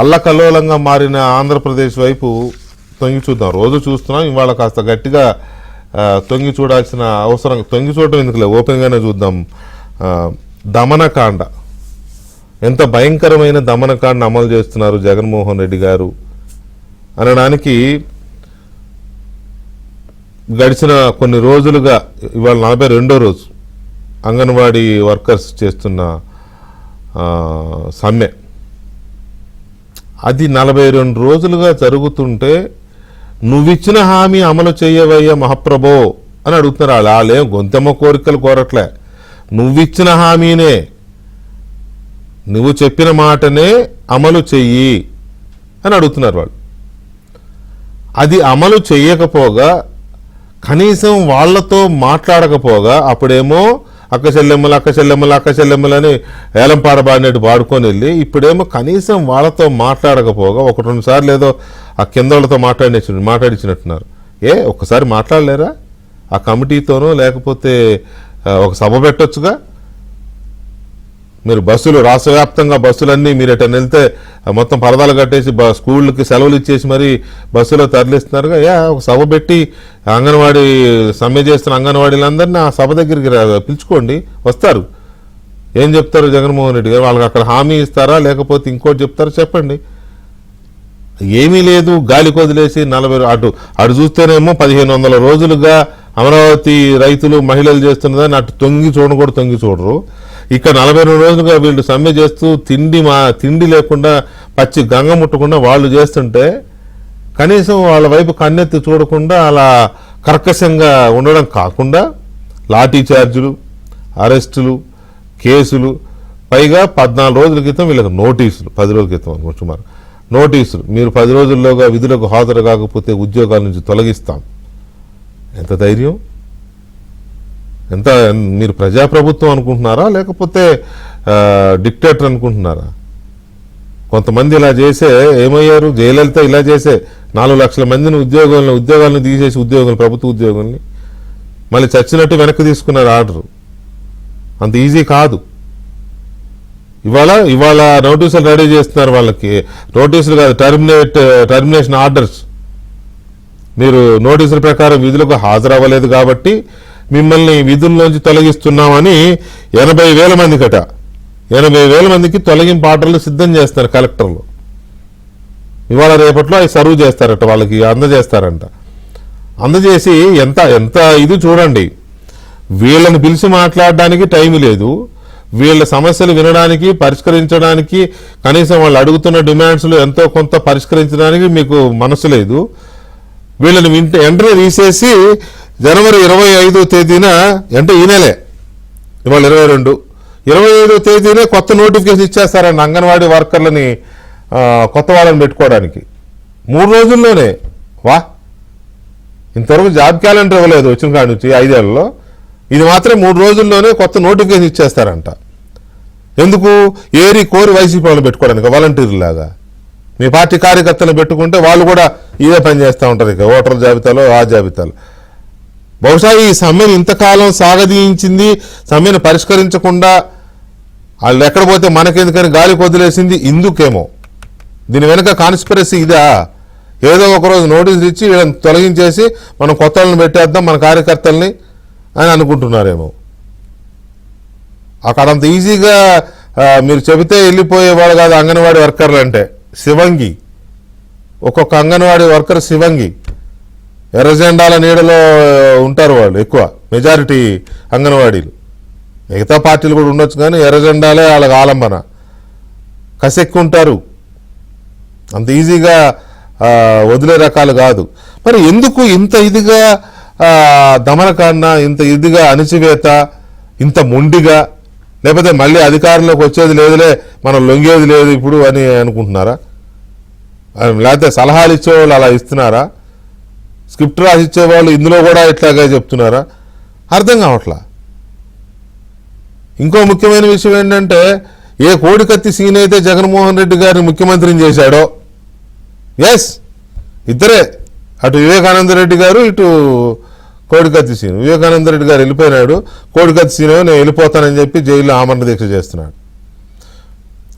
అల్లకల్లోలంగా మారిన ఆంధ్రప్రదేశ్ వైపు తొంగి చూద్దాం. రోజు చూస్తున్నాం, ఇవాళ కాస్త గట్టిగా తొంగి చూడాల్సిన అవసరం. తొంగి చూడటం ఎందుకులే, ఓపెన్గానే చూద్దాం. దమనకాండ, ఎంత భయంకరమైన దమనకాండ అమలు చేస్తున్నారు జగన్మోహన్ రెడ్డి గారు అనడానికి గడిచిన కొన్ని రోజులుగా, ఇవాళ 42వ రోజు అంగన్వాడీ వర్కర్స్ చేస్తున్న సమ్మె. అది 42 రోజులుగా జరుగుతుంటే నువ్విచ్చిన హామీ అమలు చేయవయ్యా మహాప్రభో అని అడుగుతున్నారు. వాళ్ళేం గొంతెమ్మ కోరికలు కోరట్లే, నువ్విచ్చిన హామీనే, నువ్వు చెప్పిన మాటనే అమలు చెయ్యి అని అడుగుతున్నారు వాళ్ళు. అది అమలు చెయ్యకపోగా, కనీసం వాళ్లతో మాట్లాడకపోగా, అప్పుడేమో అక్క చెల్లెమ్మలని ఏలం పాడబాడినట్టు పాడుకొని వెళ్ళి, ఇప్పుడేమో కనీసం వాళ్ళతో మాట్లాడకపోగా 1-2 సార్లు ఏదో ఆ కింద వాళ్ళతో మాట్లాడించినట్టున్నారు. ఒక్కసారి మాట్లాడలేరా? ఆ కమిటీతోనో లేకపోతే ఒక సభ పెట్టొచ్చుగా. మీరు బస్సులు, రాష్ట్ర వ్యాప్తంగా బస్సులన్నీ మీరు ఎటన్నా వెళ్తే మొత్తం పరదాలు కట్టేసి స్కూళ్ళకి సెలవులు ఇచ్చేసి మరీ బస్సులో తరలిస్తున్నారుగా. ఒక సభ పెట్టి అంగన్వాడీ సమ్మె చేస్తున్న అంగన్వాడీలందరినీ ఆ సభ దగ్గరికి పిలుచుకోండి, వస్తారు. ఏం చెప్తారు జగన్మోహన్ రెడ్డి గారు? వాళ్ళకి అక్కడ హామీ ఇస్తారా లేకపోతే ఇంకోటి చెప్తారా? చెప్పండి. ఏమీ లేదు, గాలికి వదిలేసి 40 అటు చూస్తేనేమో 1500 రోజులుగా అమరావతి రైతులు మహిళలు చేస్తున్నదాన్ని అటు తొంగి చూడరు. ఇక్కడ 42 రోజులుగా వీళ్ళు సమ్మె చేస్తూ తిండి లేకుండా పచ్చి గంగ ముట్టకుండా వాళ్ళు చేస్తుంటే కనీసం వాళ్ళ వైపు కన్నెత్తి చూడకుండా అలా కర్కశంగా ఉండడం కాకుండా లాఠీ చార్జీలు, అరెస్టులు, కేసులు, పైగా 14 రోజుల క్రితం వీళ్ళకి నోటీసులు, 10 రోజుల క్రితం అనుకోండి సుమారు నోటీసులు, మీరు 10 రోజుల్లోగా విధులకు హాజరు కాకపోతే ఉద్యోగాల నుంచి తొలగిస్తాం. ఎంత ధైర్యం! ఎంత మీరు ప్రజాప్రభుత్వం అనుకుంటున్నారా లేకపోతే డిక్టేటర్ అనుకుంటున్నారా? కొంతమంది ఇలా చేసే ఏమయ్యారు? జయలలిత ఇలా చేసే 4 లక్షల మందిని ఉద్యోగాలను తీసేసి ప్రభుత్వ ఉద్యోగుల్ని మళ్ళీ చచ్చినట్టు వెనక్కి తీసుకున్నారు ఆర్డరు. అంత ఈజీ కాదు. ఇవాళ నోటీసులు రెడీ చేస్తున్నారు. వాళ్ళకి నోటీసులు కాదు, టర్మినేషన్ ఆర్డర్స్. మీరు నోటీసుల ప్రకారం విధులకు హాజరవ్వలేదు కాబట్టి మిమ్మల్ని విధుల్లోంచి తొలగిస్తున్నామని 80,000 మందికట, 80,000 మందికి తొలగింపు ఆర్డర్లు సిద్ధం చేస్తారు కలెక్టర్లు. ఇవాళ రేపట్లో అవి సర్వ్ చేస్తారట, వాళ్ళకి అందజేస్తారంట. అందజేసి ఎంత ఇది చూడండి. వీళ్ళని పిలిచి మాట్లాడడానికి టైం లేదు, వీళ్ళ సమస్యలు వినడానికి, పరిష్కరించడానికి, కనీసం వాళ్ళు అడుగుతున్న డిమాండ్స్లు ఎంతో కొంత పరిష్కరించడానికి మీకు మనసు లేదు. వీళ్ళని వెంటనే తీసేసి జనవరి 25వ తేదీన, అంటే ఈ నెలే, ఇవాళ 25వ తేదీనే కొత్త నోటిఫికేషన్ ఇచ్చేస్తారండి అంగన్వాడీ వర్కర్లని కొత్త వాళ్ళని పెట్టుకోవడానికి. 3 రోజుల్లోనే. ఇంతవరకు జాబ్ క్యాలెండర్ ఇవ్వలేదు వచ్చిన కాడి నుంచి 5 ఏళ్లలో. ఇది మాత్రం 3 రోజుల్లోనే కొత్త నోటిఫికేషన్ ఇచ్చేస్తారంట. ఎందుకు? ఏరి కోరి వైసీపీ వాళ్ళు పెట్టుకోవడానికి, వాలంటీర్లాగా. మీ పార్టీ కార్యకర్తలను పెట్టుకుంటే వాళ్ళు కూడా ఇదే పని చేస్తూ ఉంటారు, ఇక ఓటర్ జాబితాలో ఆ జాబితాలో. బహుశా ఈ సమ్మెను ఇంతకాలం సాగదీయించింది, సమ్మెను పరిష్కరించకుండా వాళ్ళు ఎక్కడ పోతే మనకెందుకని గాలికి వదిలేసింది ఇందుకేమో. దీని వెనుక కాన్స్పిరసీ ఇదా? ఏదో ఒకరోజు నోటీసులు ఇచ్చి వీళ్ళని తొలగించేసి మనం కొత్త వాళ్ళని పెట్టేద్దాం మన కార్యకర్తల్ని అని అనుకుంటున్నారేమో. అక్కడ అంత ఈజీగా మీరు చెబితే వెళ్ళిపోయేవాడు కాదు అంగన్వాడీ వర్కర్లు అంటే. శివంగి, ఒక్కొక్క అంగన్వాడీ వర్కర్ శివంగి. ఎర్ర జెండాల నీడలో ఉంటారు వాళ్ళు ఎక్కువ, మెజారిటీ అంగన్వాడీలు. మిగతా పార్టీలు కూడా ఉండొచ్చు కానీ ఎర్ర జెండాలే వాళ్ళకి ఆలంబన. కసెక్కి ఉంటారు, అంత ఈజీగా వదిలే రకాలు కాదు. మరి ఎందుకు ఇంత ఇదిగా దమనకాండ, ఇంత ఇదిగా అణిచివేత, ఇంత మొండిగా? లేకపోతే మళ్ళీ అధికారంలోకి వచ్చేది లేదులే, మనం లొంగేది లేదు ఇప్పుడు అని అనుకుంటున్నారా? లేకపోతే సలహాలు ఇచ్చేవాళ్ళు అలా ఇస్తున్నారా? స్క్రిప్ట్ రాసి ఇచ్చేవాళ్ళు ఇందులో కూడా ఇట్లాగే చెప్తున్నారా? అర్థం కావట్లా. ఇంకో ముఖ్యమైన విషయం ఏంటంటే, ఏ కోడికత్తి సీన్ అయితే జగన్మోహన్ రెడ్డి గారిని ముఖ్యమంత్రిని చేశాడో, ఇద్దరే, అటు వివేకానంద రెడ్డి గారు, ఇటు కోడికత్తి సీను. వివేకానంద రెడ్డి గారు వెళ్ళిపోయినాడు, కోడికత్తి సీను నేను వెళ్ళిపోతానని చెప్పి జైల్లో ఆమరణ దీక్ష చేస్తున్నాడు.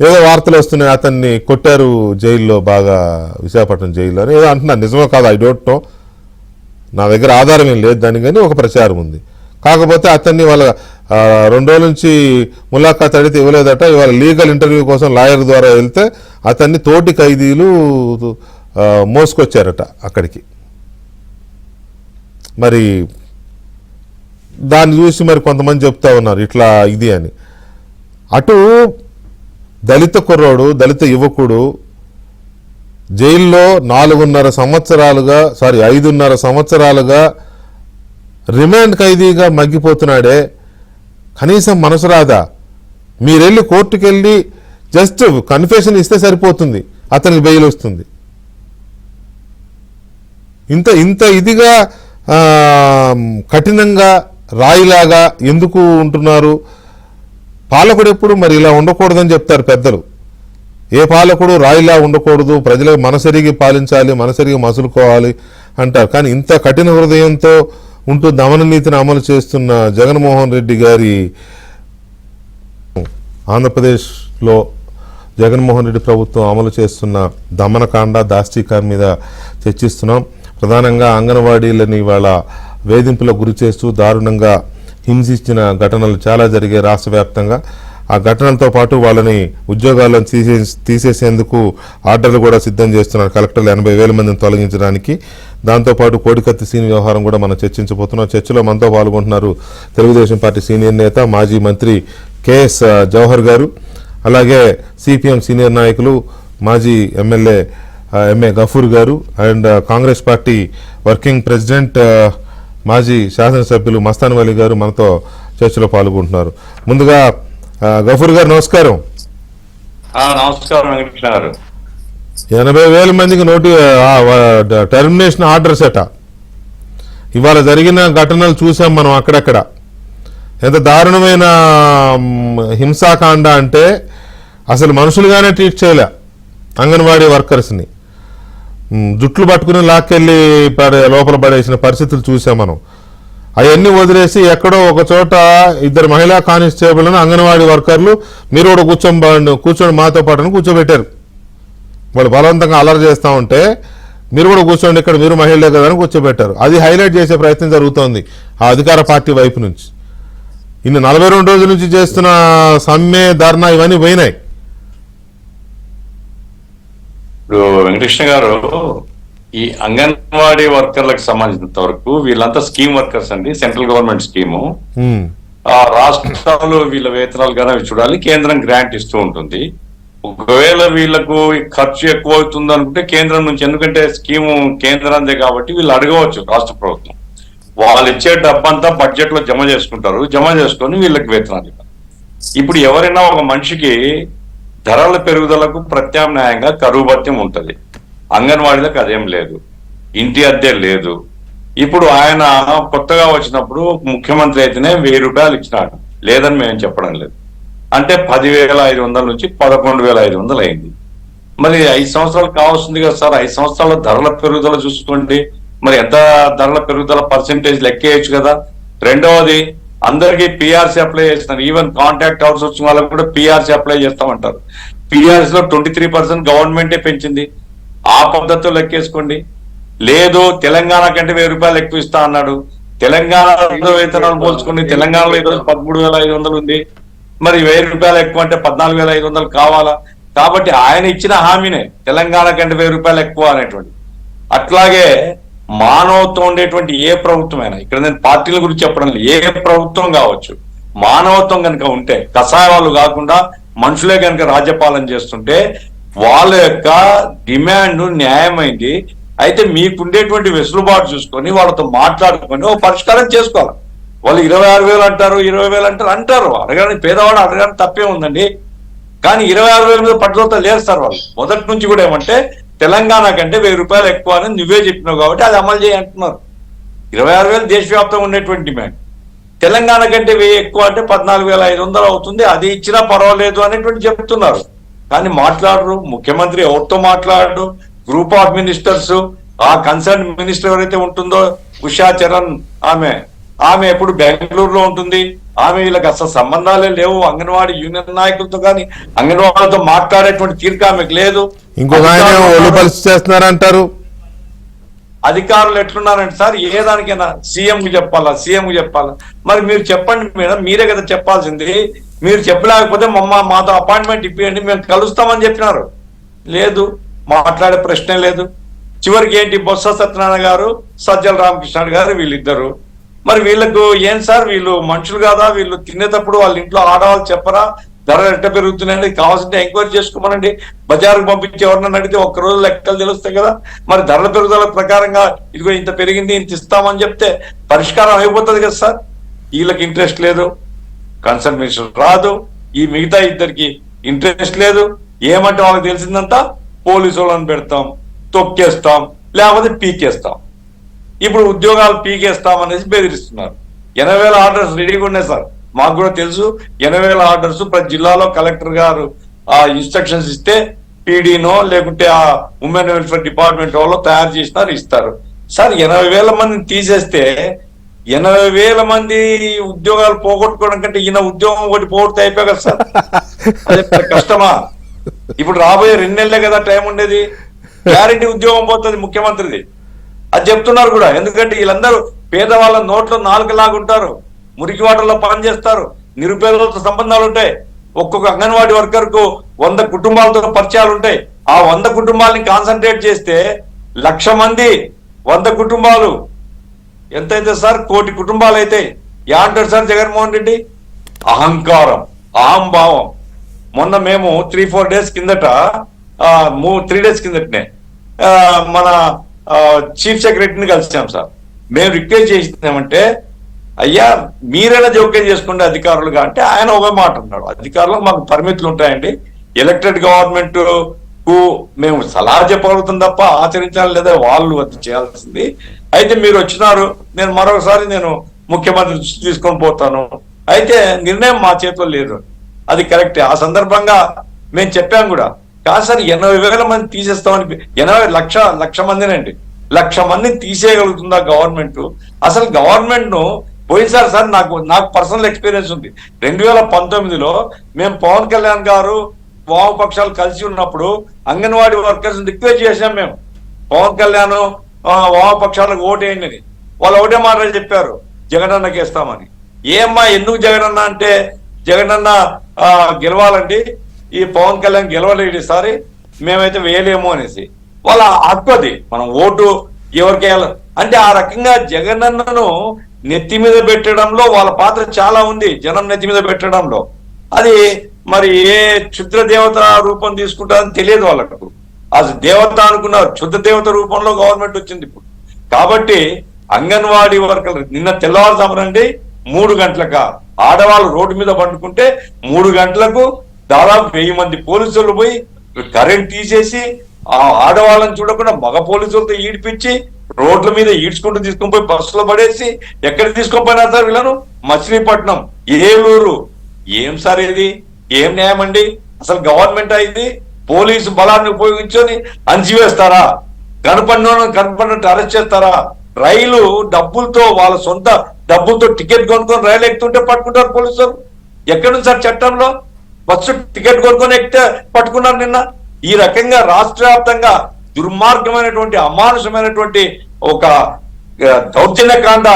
ఏదో వార్తలు వస్తున్నాయి, అతన్ని కొట్టారు జైల్లో, బాగా విశాఖపట్నం జైల్లో అని ఏదో అంటున్నారు. నిజమో కాదు, ఐ డోంట్ నో, నా దగ్గర ఆధారం ఏం లేదు దాని, కానీ ఒక ప్రచారం ఉంది. కాకపోతే అతన్ని వాళ్ళ 2 రోజుల నుంచి ములాఖాత్ అడిగితే ఇవ్వలేదట. ఇవాళ లీగల్ ఇంటర్వ్యూ కోసం లాయర్ ద్వారా వెళ్తే అతన్ని తోటి ఖైదీలు మోసుకొచ్చారట అక్కడికి. మరి దాన్ని చూసి మరి కొంతమంది చెప్తా ఉన్నారు ఇట్లా ఇది అని. అటు దళిత కుర్రోడు, దళిత యువకుడు జైల్లో 5.5 సంవత్సరాలుగా రిమాండ్ ఖైదీగా మగ్గిపోతున్నాడే, కనీసం మనసు రాదా? మీరెళ్ళి కోర్టుకు వెళ్ళి జస్ట్ కన్ఫెషన్ ఇస్తే సరిపోతుంది, అతనికి బెయిల్ వస్తుంది. ఇంత ఇదిగా కఠినంగా రాయిలాగా ఎందుకు ఉంటున్నారు? పాలకుడు ఎప్పుడు మరి ఇలా ఉండకూడదని చెప్తారు పెద్దలు. ఏ పాలకుడు రాయిలా ఉండకూడదు, ప్రజలకు మనసరిగి పాలించాలి, మనసరిగి మసులుకోవాలి అంటారు. కానీ ఇంత కఠిన హృదయంతో ఉంటూ దమన నీతిని అమలు చేస్తున్న జగన్మోహన్ రెడ్డి గారి ఆంధ్రప్రదేశ్లో జగన్మోహన్ రెడ్డి ప్రభుత్వం అమలు చేస్తున్న దమనకాండ, దాష్టీకాండ మీద చర్చిస్తున్నాం. ప్రధానంగా అంగన్వాడీలని ఇవాళ వేధింపులకు గురి చేస్తూ దారుణంగా హింసించిన ఘటనలు చాలా జరిగాయి రాష్ట్ర వ్యాప్తంగా. ఆ ఘటనలతో పాటు వాళ్ళని ఉద్యోగాలను తీసేసేందుకు ఆర్డర్లు కూడా సిద్ధం చేస్తున్నారు కలెక్టర్లు, 80,000 మందిని తొలగించడానికి. దాంతోపాటు కోడికత్తి సీన్ వ్యవహారం కూడా మనం చర్చించబోతున్నాం. చర్చలో మనతో పాల్గొంటున్నారు తెలుగుదేశం పార్టీ సీనియర్ నేత, మాజీ మంత్రి కేఎస్ జవహర్ గారు, అలాగే సిపిఎం సీనియర్ నాయకులు మాజీ ఎమ్మెల్యే ఎంఏ గఫూర్ గారు, and Congress party working president మాజీ శాసనసభ్యులు మస్తాన్ వలీ గారు మనతో చర్చలో పాల్గొంటున్నారు. ముందుగా గఫూర్ గారు నమస్కారం. నమస్కారం వెంకటకృష్ణ గారు. 80,000 మందికి టెర్మినేషన్ ఆర్డర్స్ అట. ఇవాళ జరిగిన ఘటనలు చూసాం మనం అక్కడక్కడ. ఎంత దారుణమైన హింసాకాండ అంటే అసలు మనుషులుగానే ట్రీట్ చేయలే అంగన్వాడీ వర్కర్స్ని. జుట్లు పట్టుకుని లాక్కెళ్ళి లోపల పడేసిన పరిస్థితులు చూసాం మనం. అవన్నీ వదిలేసి ఎక్కడో ఒక చోట 2 మహిళా కానిస్టేబుల్ని అంగన్వాడీ వర్కర్లు మీరు కూడా కూర్చొని మాతో పాటు కూర్చోబెట్టారు. వాళ్ళు బలవంతంగా అలర్ చేస్తూ ఉంటే మీరు కూడా కూర్చోండి, ఇక్కడ మీరు మహిళలే కదా అని కూర్చోబెట్టారు. అది హైలైట్ చేసే ప్రయత్నం జరుగుతోంది ఆ అధికార పార్టీ వైపు నుంచి. ఇన్ని 42 రోజుల నుంచి చేస్తున్న సమ్మె, ధర్నా ఇవన్నీ పోయినాయి. ఇప్పుడు వెంకటకృష్ణ గారు, ఈ అంగన్వాడీ వర్కర్లకు సంబంధించినంత వరకు వీళ్ళంతా స్కీమ్ వర్కర్స్ అండి, సెంట్రల్ గవర్నమెంట్ స్కీము. ఆ రాష్ట్రాలు వీళ్ళ వేతనాలు కానీ చూడాలి, కేంద్రం గ్రాంట్ ఇస్తూ ఉంటుంది. ఒకవేళ వీళ్ళకు ఖర్చు ఎక్కువ అవుతుంది అనుకుంటే కేంద్రం నుంచి, ఎందుకంటే స్కీము కేంద్రందే కాబట్టి వీళ్ళు అడగవచ్చు రాష్ట్ర ప్రభుత్వం. వాళ్ళు ఇచ్చే డబ్బంతా బడ్జెట్ లో జమ చేసుకుంటారు, జమ చేసుకొని వీళ్ళకి వేతనాలు ఇవ్వాలి. ఇప్పుడు ఎవరైనా ఒక మనిషికి ధరల పెరుగుదలకు ప్రత్యామ్నాయంగా కరువు భత్యం ఉంటుంది, అంగన్వాడీలకు అదేం లేదు, ఇంటి అద్దె లేదు. ఇప్పుడు ఆయన కొత్తగా వచ్చినప్పుడు ముఖ్యమంత్రి అయితేనే 1,000 రూపాయలు ఇచ్చినాడు, లేదని మేము చెప్పడం లేదు. అంటే 10,500 నుంచి 11,500 అయింది. మరి 5 సంవత్సరాలు కావాల్సింది కదా సార్. 5 సంవత్సరాల ధరల పెరుగుదల చూసుకోండి, మరి ఎంత ధరల పెరుగుదల పర్సెంటేజ్ లెక్కేయచ్చు కదా. రెండవది, అందరికీ పిఆర్సీ అప్లై చేస్తున్నారు. ఈవెన్ కాంట్రాక్ట్ అవుట్ సోర్సింగ్ వాళ్ళకి కూడా పిఆర్సీ అప్లై చేస్తామంటారు. పిఆర్సీ లో 23% గవర్నమెంటే పెంచింది. ఆ పద్ధతిలో లెక్కేసుకోండి. లేదు తెలంగాణ కంటే 1,000 రూపాయలు ఎక్కువ ఇస్తా అన్నాడు. తెలంగాణ వేతనాలు పోల్చుకుని తెలంగాణలో ఈరోజు 13,500 ఉంది, మరి 1,000 రూపాయలు ఎక్కువ అంటే 14,500 కావాలా? కాబట్టి ఆయన ఇచ్చిన హామీనే తెలంగాణ కంటే 1,000 రూపాయలు ఎక్కువ అనేటువంటి. అట్లాగే మానవత్వం ఉండేటువంటి ఏ ప్రభుత్వమైనా, ఇక్కడ నేను పార్టీల గురించి చెప్పడం లేదు, ఏ ప్రభుత్వం కావచ్చు, మానవత్వం కనుక ఉంటే, కషాయాలు కాకుండా మనుషులే కనుక రాజ్యపాలన చేస్తుంటే వాళ్ళ యొక్క డిమాండ్ న్యాయమైంది అయితే మీకుండేటువంటి వెసులుబాటు చూసుకొని వాళ్ళతో మాట్లాడుకొని ఓ పరిష్కారం చేసుకోవాలి. వాళ్ళు 26,000 అంటారు, 20,000 అంటారు. అడగని పేదవాడు అడగని తప్పే ఉందండి. కానీ 26,000 మీద పట్టుదలతో లేస్తారు వాళ్ళు. మొదటి నుంచి కూడా ఏమంటే తెలంగాణ కంటే 1,000 రూపాయలు ఎక్కువ అని నువ్వే చెప్పినావు కాబట్టి అది అమలు చేయంటున్నారు. 26,000 దేశవ్యాప్తంగా ఉండేటువంటి డిమాండ్. తెలంగాణ కంటే 1,000 ఎక్కువ అంటే 14,500 అవుతుంది, అది ఇచ్చినా పర్వాలేదు అనేటువంటి చెప్తున్నారు. కానీ మాట్లాడరు. ముఖ్యమంత్రి ఎవరితో మాట్లాడరు. గ్రూప్ ఆఫ్ మినిస్టర్స్, ఆ కన్సర్న్ మినిస్టర్ ఎవరైతే ఉంటుందో ఉషా చరణ్, ఆమె ఆమె ఎప్పుడు బెంగళూరులో ఉంటుంది. ఆమె వీళ్ళకి అసలు సంబంధాలే లేవు. అంగన్వాడీ యూనియన్ నాయకులతో కానీ అంగన్వాడీతో మాట్లాడేటువంటి తీరిక ఆమెకు లేదు. ఇంకొక ఆయన ఒళ్ళు పరిస్థితి చేస్తున్నారంటారు. అధికారులు ఎట్లున్నారంటే సార్, ఏ దానికైనా సీఎం కు చెప్పాలా. మరి మీరు చెప్పండి మేడం, మీరే కదా చెప్పాల్సింది. మీరు చెప్పలేకపోతే మాతో అపాయింట్మెంట్ ఇప్పియండి, మేము కలుస్తామని చెప్పినారు. లేదు, మాట్లాడే ప్రశ్నే లేదు. చివరికి ఏంటి, బొత్స సత్యనారాయణ గారు, సజ్జల రామకృష్ణ గారు, వీళ్ళిద్దరు. మరి వీళ్ళకు ఏం సార్, వీళ్ళు మనుషులు కాదా? వీళ్ళు తినేటప్పుడు వాళ్ళ ఇంట్లో ఆడవాళ్ళు చెప్పరా ధరలు ఎట్ట పెరుగుతున్నాయండి, కావాల్సింటే ఎంక్వైరీ చేసుకోమనండి. బజారుకు పంపించి ఎవరినైనా అడిగితే ఒక్కరోజు లెక్కలు తెలుస్తాయి కదా. మరి ధరల పెరుగుదల ప్రకారంగా ఇదిగో ఇంత పెరిగింది, ఇంత ఇస్తామని చెప్తే పరిష్కారం అయిపోతుంది కదా సార్. వీళ్ళకి ఇంట్రెస్ట్ లేదు, కన్సల్టేషన్ రాదు. ఈ మిగతా ఇద్దరికి ఇంట్రెస్ట్ లేదు. ఏమంటే వాళ్ళకి తెలిసిందంతా పోలీసు వాళ్ళని పెడతాం, తొక్కేస్తాం, లేకపోతే పీకేస్తాం. ఇప్పుడు ఉద్యోగాలు పీకేస్తాం అనేసి బెదిరిస్తున్నారు. 80,000 ఆర్డర్స్ రెడీగా ఉన్నాయి సార్, మాకు కూడా తెలుసు. 80,000 ఆర్డర్స్ ప్రతి జిల్లాలో కలెక్టర్ గారు ఆ ఇన్స్ట్రక్షన్స్ ఇస్తే పీడీనో లేకుంటే ఆ ఉమెన్ వెల్ఫేర్ డిపార్ట్మెంట్ వాళ్ళు తయారు చేసినారు, ఇస్తారు. సార్ 80,000 మందిని తీసేస్తే 80,000 మంది ఉద్యోగాలు పోగొట్టుకోవడం కంటే ఈయన ఉద్యోగం ఒకటి పోగొడితే అయిపోయి కదా సార్. అదే కష్టమా? ఇప్పుడు రాబోయే 2 నెలలే కదా టైం ఉండేది. గ్యారెంటీ ఉద్యోగం పోతుంది ముఖ్యమంత్రిది, అది చెప్తున్నారు కూడా. ఎందుకంటే వీళ్ళందరూ పేదవాళ్ళ నోట్లో నాలుకలాగుంటారు, మురికి వాటర్లో పనిచేస్తారు, నిరుపేదలతో సంబంధాలు ఉంటాయి. ఒక్కొక్క అంగన్వాడీ వర్కర్ కు 100 కుటుంబాలతో పరిచయాలు ఉంటాయి. ఆ 100 కుటుంబాలని కాన్సన్ట్రేట్ చేస్తే 1,00,000 మంది, 100 కుటుంబాలు ఎంతైతే సార్? 1 కోటి కుటుంబాలు అయితే. అంటారు సార్ జగన్మోహన్ రెడ్డి? అహంకారం, అహంభావం. మొన్న మేము 3-4 డేస్ కిందట 3 డేస్ కిందటనే మన చీఫ్ సెక్రటరీని కలిసాం సార్. మేము రిక్వెస్ట్ చేసినామంటే, అయ్యా మీరైనా జోక్యం చేసుకోండి అధికారులుగా అంటే, ఆయన ఒక మాట అన్నాడు, అధికారులకు మాకు పరిమితులు ఉంటాయండి, ఎలక్టెడ్ గవర్నమెంట్ కు మేము సలహా చెప్పగలుగుతాం తప్ప ఆచరించాలి లేదా వాళ్ళు అది చేయాల్సింది. అయితే మీరు వచ్చినారు, నేను మరొకసారి ముఖ్యమంత్రి దృష్టి తీసుకొని పోతాను. అయితే నిర్ణయం మా చేతిలో లేదు, అది కరెక్టే. ఆ సందర్భంగా మేము చెప్పాం కూడా. కాదు సార్, 80,000 మంది తీసేస్తామని, 1,00,000 మందినండి, 1,00,000 మందిని తీసేయగలుగుతుందా గవర్నమెంట్? అసలు గవర్నమెంట్ ను పోయినసారి సార్ నాకు పర్సనల్ ఎక్స్పీరియన్స్ ఉంది. 2019లో మేము పవన్ కళ్యాణ్ గారు వామపక్షాలు కలిసి ఉన్నప్పుడు అంగన్వాడీ వర్కర్స్ రిక్వెస్ట్ చేశాం మేము, పవన్ కళ్యాణ్ వామపక్షాలకు ఓటేయండి అని. వాళ్ళు ఒకటే మాట చెప్పారు, జగనన్నకి వేస్తామని. ఏమ్మా ఎందుకు జగనన్న అంటే, జగనన్న గెలవాలండి, ఈ పవన్ కళ్యాణ్ గెలవలేడు ఈసారి, మేమైతే వేయలేము అనేసి. వాళ్ళ హక్కు అది, మనం ఓటు ఎవరికి వేయాలి అంటే. ఆ రకంగా జగనన్నను నెత్తి మీద పెట్టడంలో వాళ్ళ పాత్ర చాలా ఉంది, జనం నెత్తి మీద పెట్టడంలో. అది మరి ఏ క్షుద్ర దేవత రూపం తీసుకుంటారని తెలియదు వాళ్ళకు. అది దేవత అనుకున్నారు, క్షుద్ర దేవత రూపంలో గవర్నమెంట్ వచ్చింది ఇప్పుడు. కాబట్టి అంగన్వాడీ వర్కర్లు నిన్న తెల్లవారుజామునండి 3 గంటలకు ఆడవాళ్ళు రోడ్డు మీద పండుకుంటే 3 గంటలకు దాదాపు 1000 మంది పోలీసులు పోయి కరెంట్ తీసేసి ఆ ఆడవాళ్ళని చూడకుండా మగ పోలీసులతో ఈడిపించి రోడ్ల మీద ఈడ్చుకుంటూ తీసుకొని పోయి బస్సులో పడేసి ఎక్కడ తీసుకొని పోయినారు సార్ వీళ్ళను? మచిలీపట్నం, ఏలూరు. ఏం సార్ ఇది? ఏం న్యాయం అండి? అసలు గవర్నమెంట్ అయింది పోలీసు బలాన్ని ఉపయోగించుకొని అణిచివేస్తారా? కనపడినట్టు అరెస్ట్ చేస్తారా? రైలు డబ్బులతో, వాళ్ళ సొంత డబ్బులతో టికెట్ కొనుక్కొని రైలు ఎక్కుతుంటే పట్టుకుంటారు పోలీసులు. ఎక్కడుంది సార్ చట్టంలో? బస్సు టికెట్ కొనుక్కొని ఎక్కితే పట్టుకున్నారు నిన్న. ఈ రకంగా రాష్ట్ర వ్యాప్తంగా దుర్మార్గమైనటువంటి, అమానుషమైనటువంటి ఒక దౌర్జన్యకాండ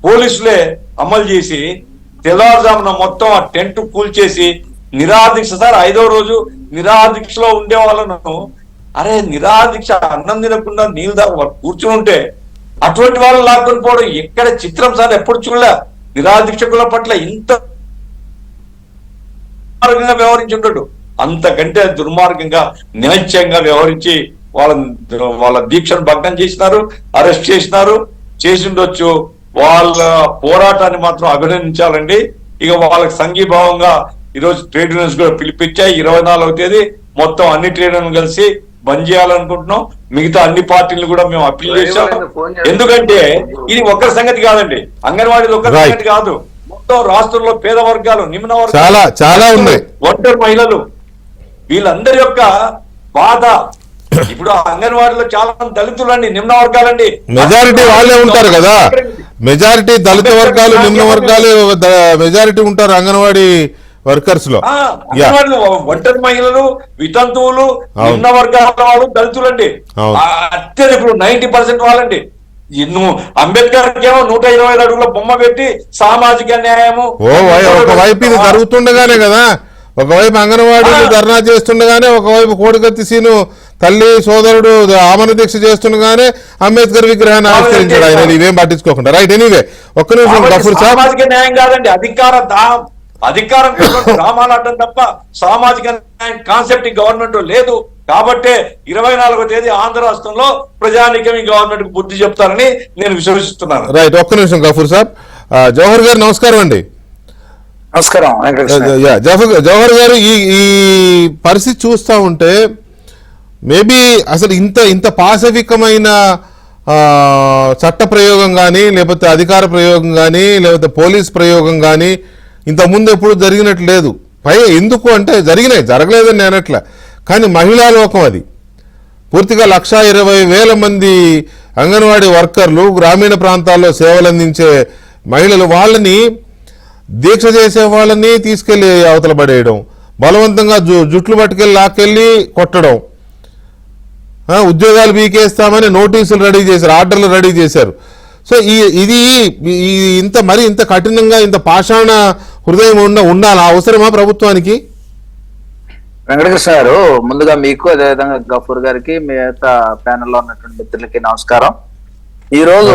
పోలీసులే అమలు చేసి తెల్లవారుజామున మొత్తం ఆ టెంట్ కూల్చేసి నిరాదీక్ష సార్ 5వ రోజు నిరాదీక్షలో ఉండే వాళ్ళను, అరే నిరాదీక్ష అన్నం తినకుండా నీళ్ళు దాకా కూర్చుని ఉంటే అటువంటి వాళ్ళు లాక్కొని పోవడం ఎక్కడ చిత్రం సార్. ఎప్పుడు చూడలే నిరాదీక్షకుల పట్ల ఇంత వ్యవహరించి ఉంటాడు. అంతకంటే దుర్మార్గంగా నిలచ్యంగా వ్యవహరించి వాళ్ళ దీక్షను భగ్నం చేసినారు, అరెస్ట్ చేసినారు. చేసి ఉండొచ్చు, వాళ్ళ పోరాటాన్ని మాత్రం అభినందించాలండి. ఇక వాళ్ళకి సంఘీభావంగా ఈరోజు ట్రేడ్ యూనియన్స్ కూడా పిలిపించాయి. 24వ తేదీ మొత్తం అన్ని ట్రేడ్ యూనియన్ కలిసి బంద్ చేయాలనుకుంటున్నాం. మిగతా అన్ని పార్టీలు కూడా మేము అప్పీల్ చేశాం. ఎందుకంటే ఇది ఒక్కరి సంగతి కాదండి, అంగన్వాడీది ఒక్కరి సంగతి కాదు, మొత్తం రాష్ట్రంలో పేద వర్గాలు, నిమ్న వర్గాలు, ఒంటరి మహిళలు, వీళ్ళందరి యొక్క బాధ. ఇప్పుడు అంగన్వాడీలో చాలా మంది దళితులు అండి, నిమ్న వర్గాలండి, మెజారిటీ వాళ్ళే ఉంటారు కదా. మెజారిటీ దళిత వర్గాలు, నిమ్న వర్గాలు మెజారిటీ ఉంటారు అంగన్వాడీ వర్కర్స్ లో. అంగన్వాడీలో ఒంటరి మహిళలు, వితంతువులు, నిమ్న వర్గాల వాళ్ళు, దళితులు అండి. అత్యధికులు 90% వాళ్ళండి. అంబేద్కర్ ఏమో 120 అడుగుల బొమ్మ పెట్టి సామాజిక న్యాయము. ఒకవైపు ఇది జరుగుతుండగానే కదా, ఒకవైపు అంగన్వాడీలు ధర్నా చేస్తుండగానే, ఒకవైపు కోడికత్తి సీను తల్లి సోదరుడు ఆమరణ దీక్ష చేస్తుండగానే అంబేద్కర్ విగ్రహాన్ని ఆవిష్కరించాడు ఆయన, ఇవేం పట్టించుకోకుండా. రైట్, ఎనీవే ఒక్క నిమిషం గఫూర్ సాబ్. సామాజిక న్యాయం కాదండి, అధికారం గ్రామాలు అడ్డం తప్ప సామాజిక న్యాయం కాన్సెప్ట్ ఈ గవర్నమెంట్ లేదు. కాబట్టే 24వ తేదీ ఆంధ్ర రాష్ట్రంలో ప్రజానీకం ఈ గవర్నమెంట్ కు బుద్ధి చెప్తారని నేను విశ్వసిస్తున్నాను. రైట్, ఒక్క నిమిషం గఫూర్ సాబ్. జవహర్ గారు నమస్కారం అండి. నమస్కారం జవహర్ గారు, ఈ పరిస్థితి చూస్తూ ఉంటే మేబీ అసలు ఇంత పాశవికమైన చట్ట ప్రయోగం కానీ, లేకపోతే అధికార ప్రయోగం కానీ, లేకపోతే పోలీస్ ప్రయోగం కానీ ఇంతకుముందు ఎప్పుడు జరిగినట్లు లేదు. పైగా ఎందుకు అంటే జరగలేదని నేను అనట్లే, కానీ మహిళా లోకం అది పూర్తిగా 1,20,000 మంది అంగన్వాడీ వర్కర్లు, గ్రామీణ ప్రాంతాల్లో సేవలు అందించే మహిళలు, వాళ్ళని దీక్ష చేసే వాళ్ళని తీసుకెళ్లి అవతల పడేయడం, బలవంతంగా జుట్లు పట్టుకెళ్ళి లాక్కెళ్ళి కొట్టడం, ఉద్యోగాలు బీకేస్తామని నోటీసులు రెడీ చేశారు, ఆర్డర్లు రెడీ చేశారు. సో ఇది ఇంత కఠినంగా, ఇంత పాషాణ హృదయం ఉండాలి అవసరమా ప్రభుత్వానికి? వెంకటకృష్ణ గారు, ముందుగా మీకు, అదేవిధంగా గఫూర్ గారికి, మిగతా ప్యానెల్లో ఉన్నటువంటి మిత్రులకి నమస్కారం. ఈ రోజు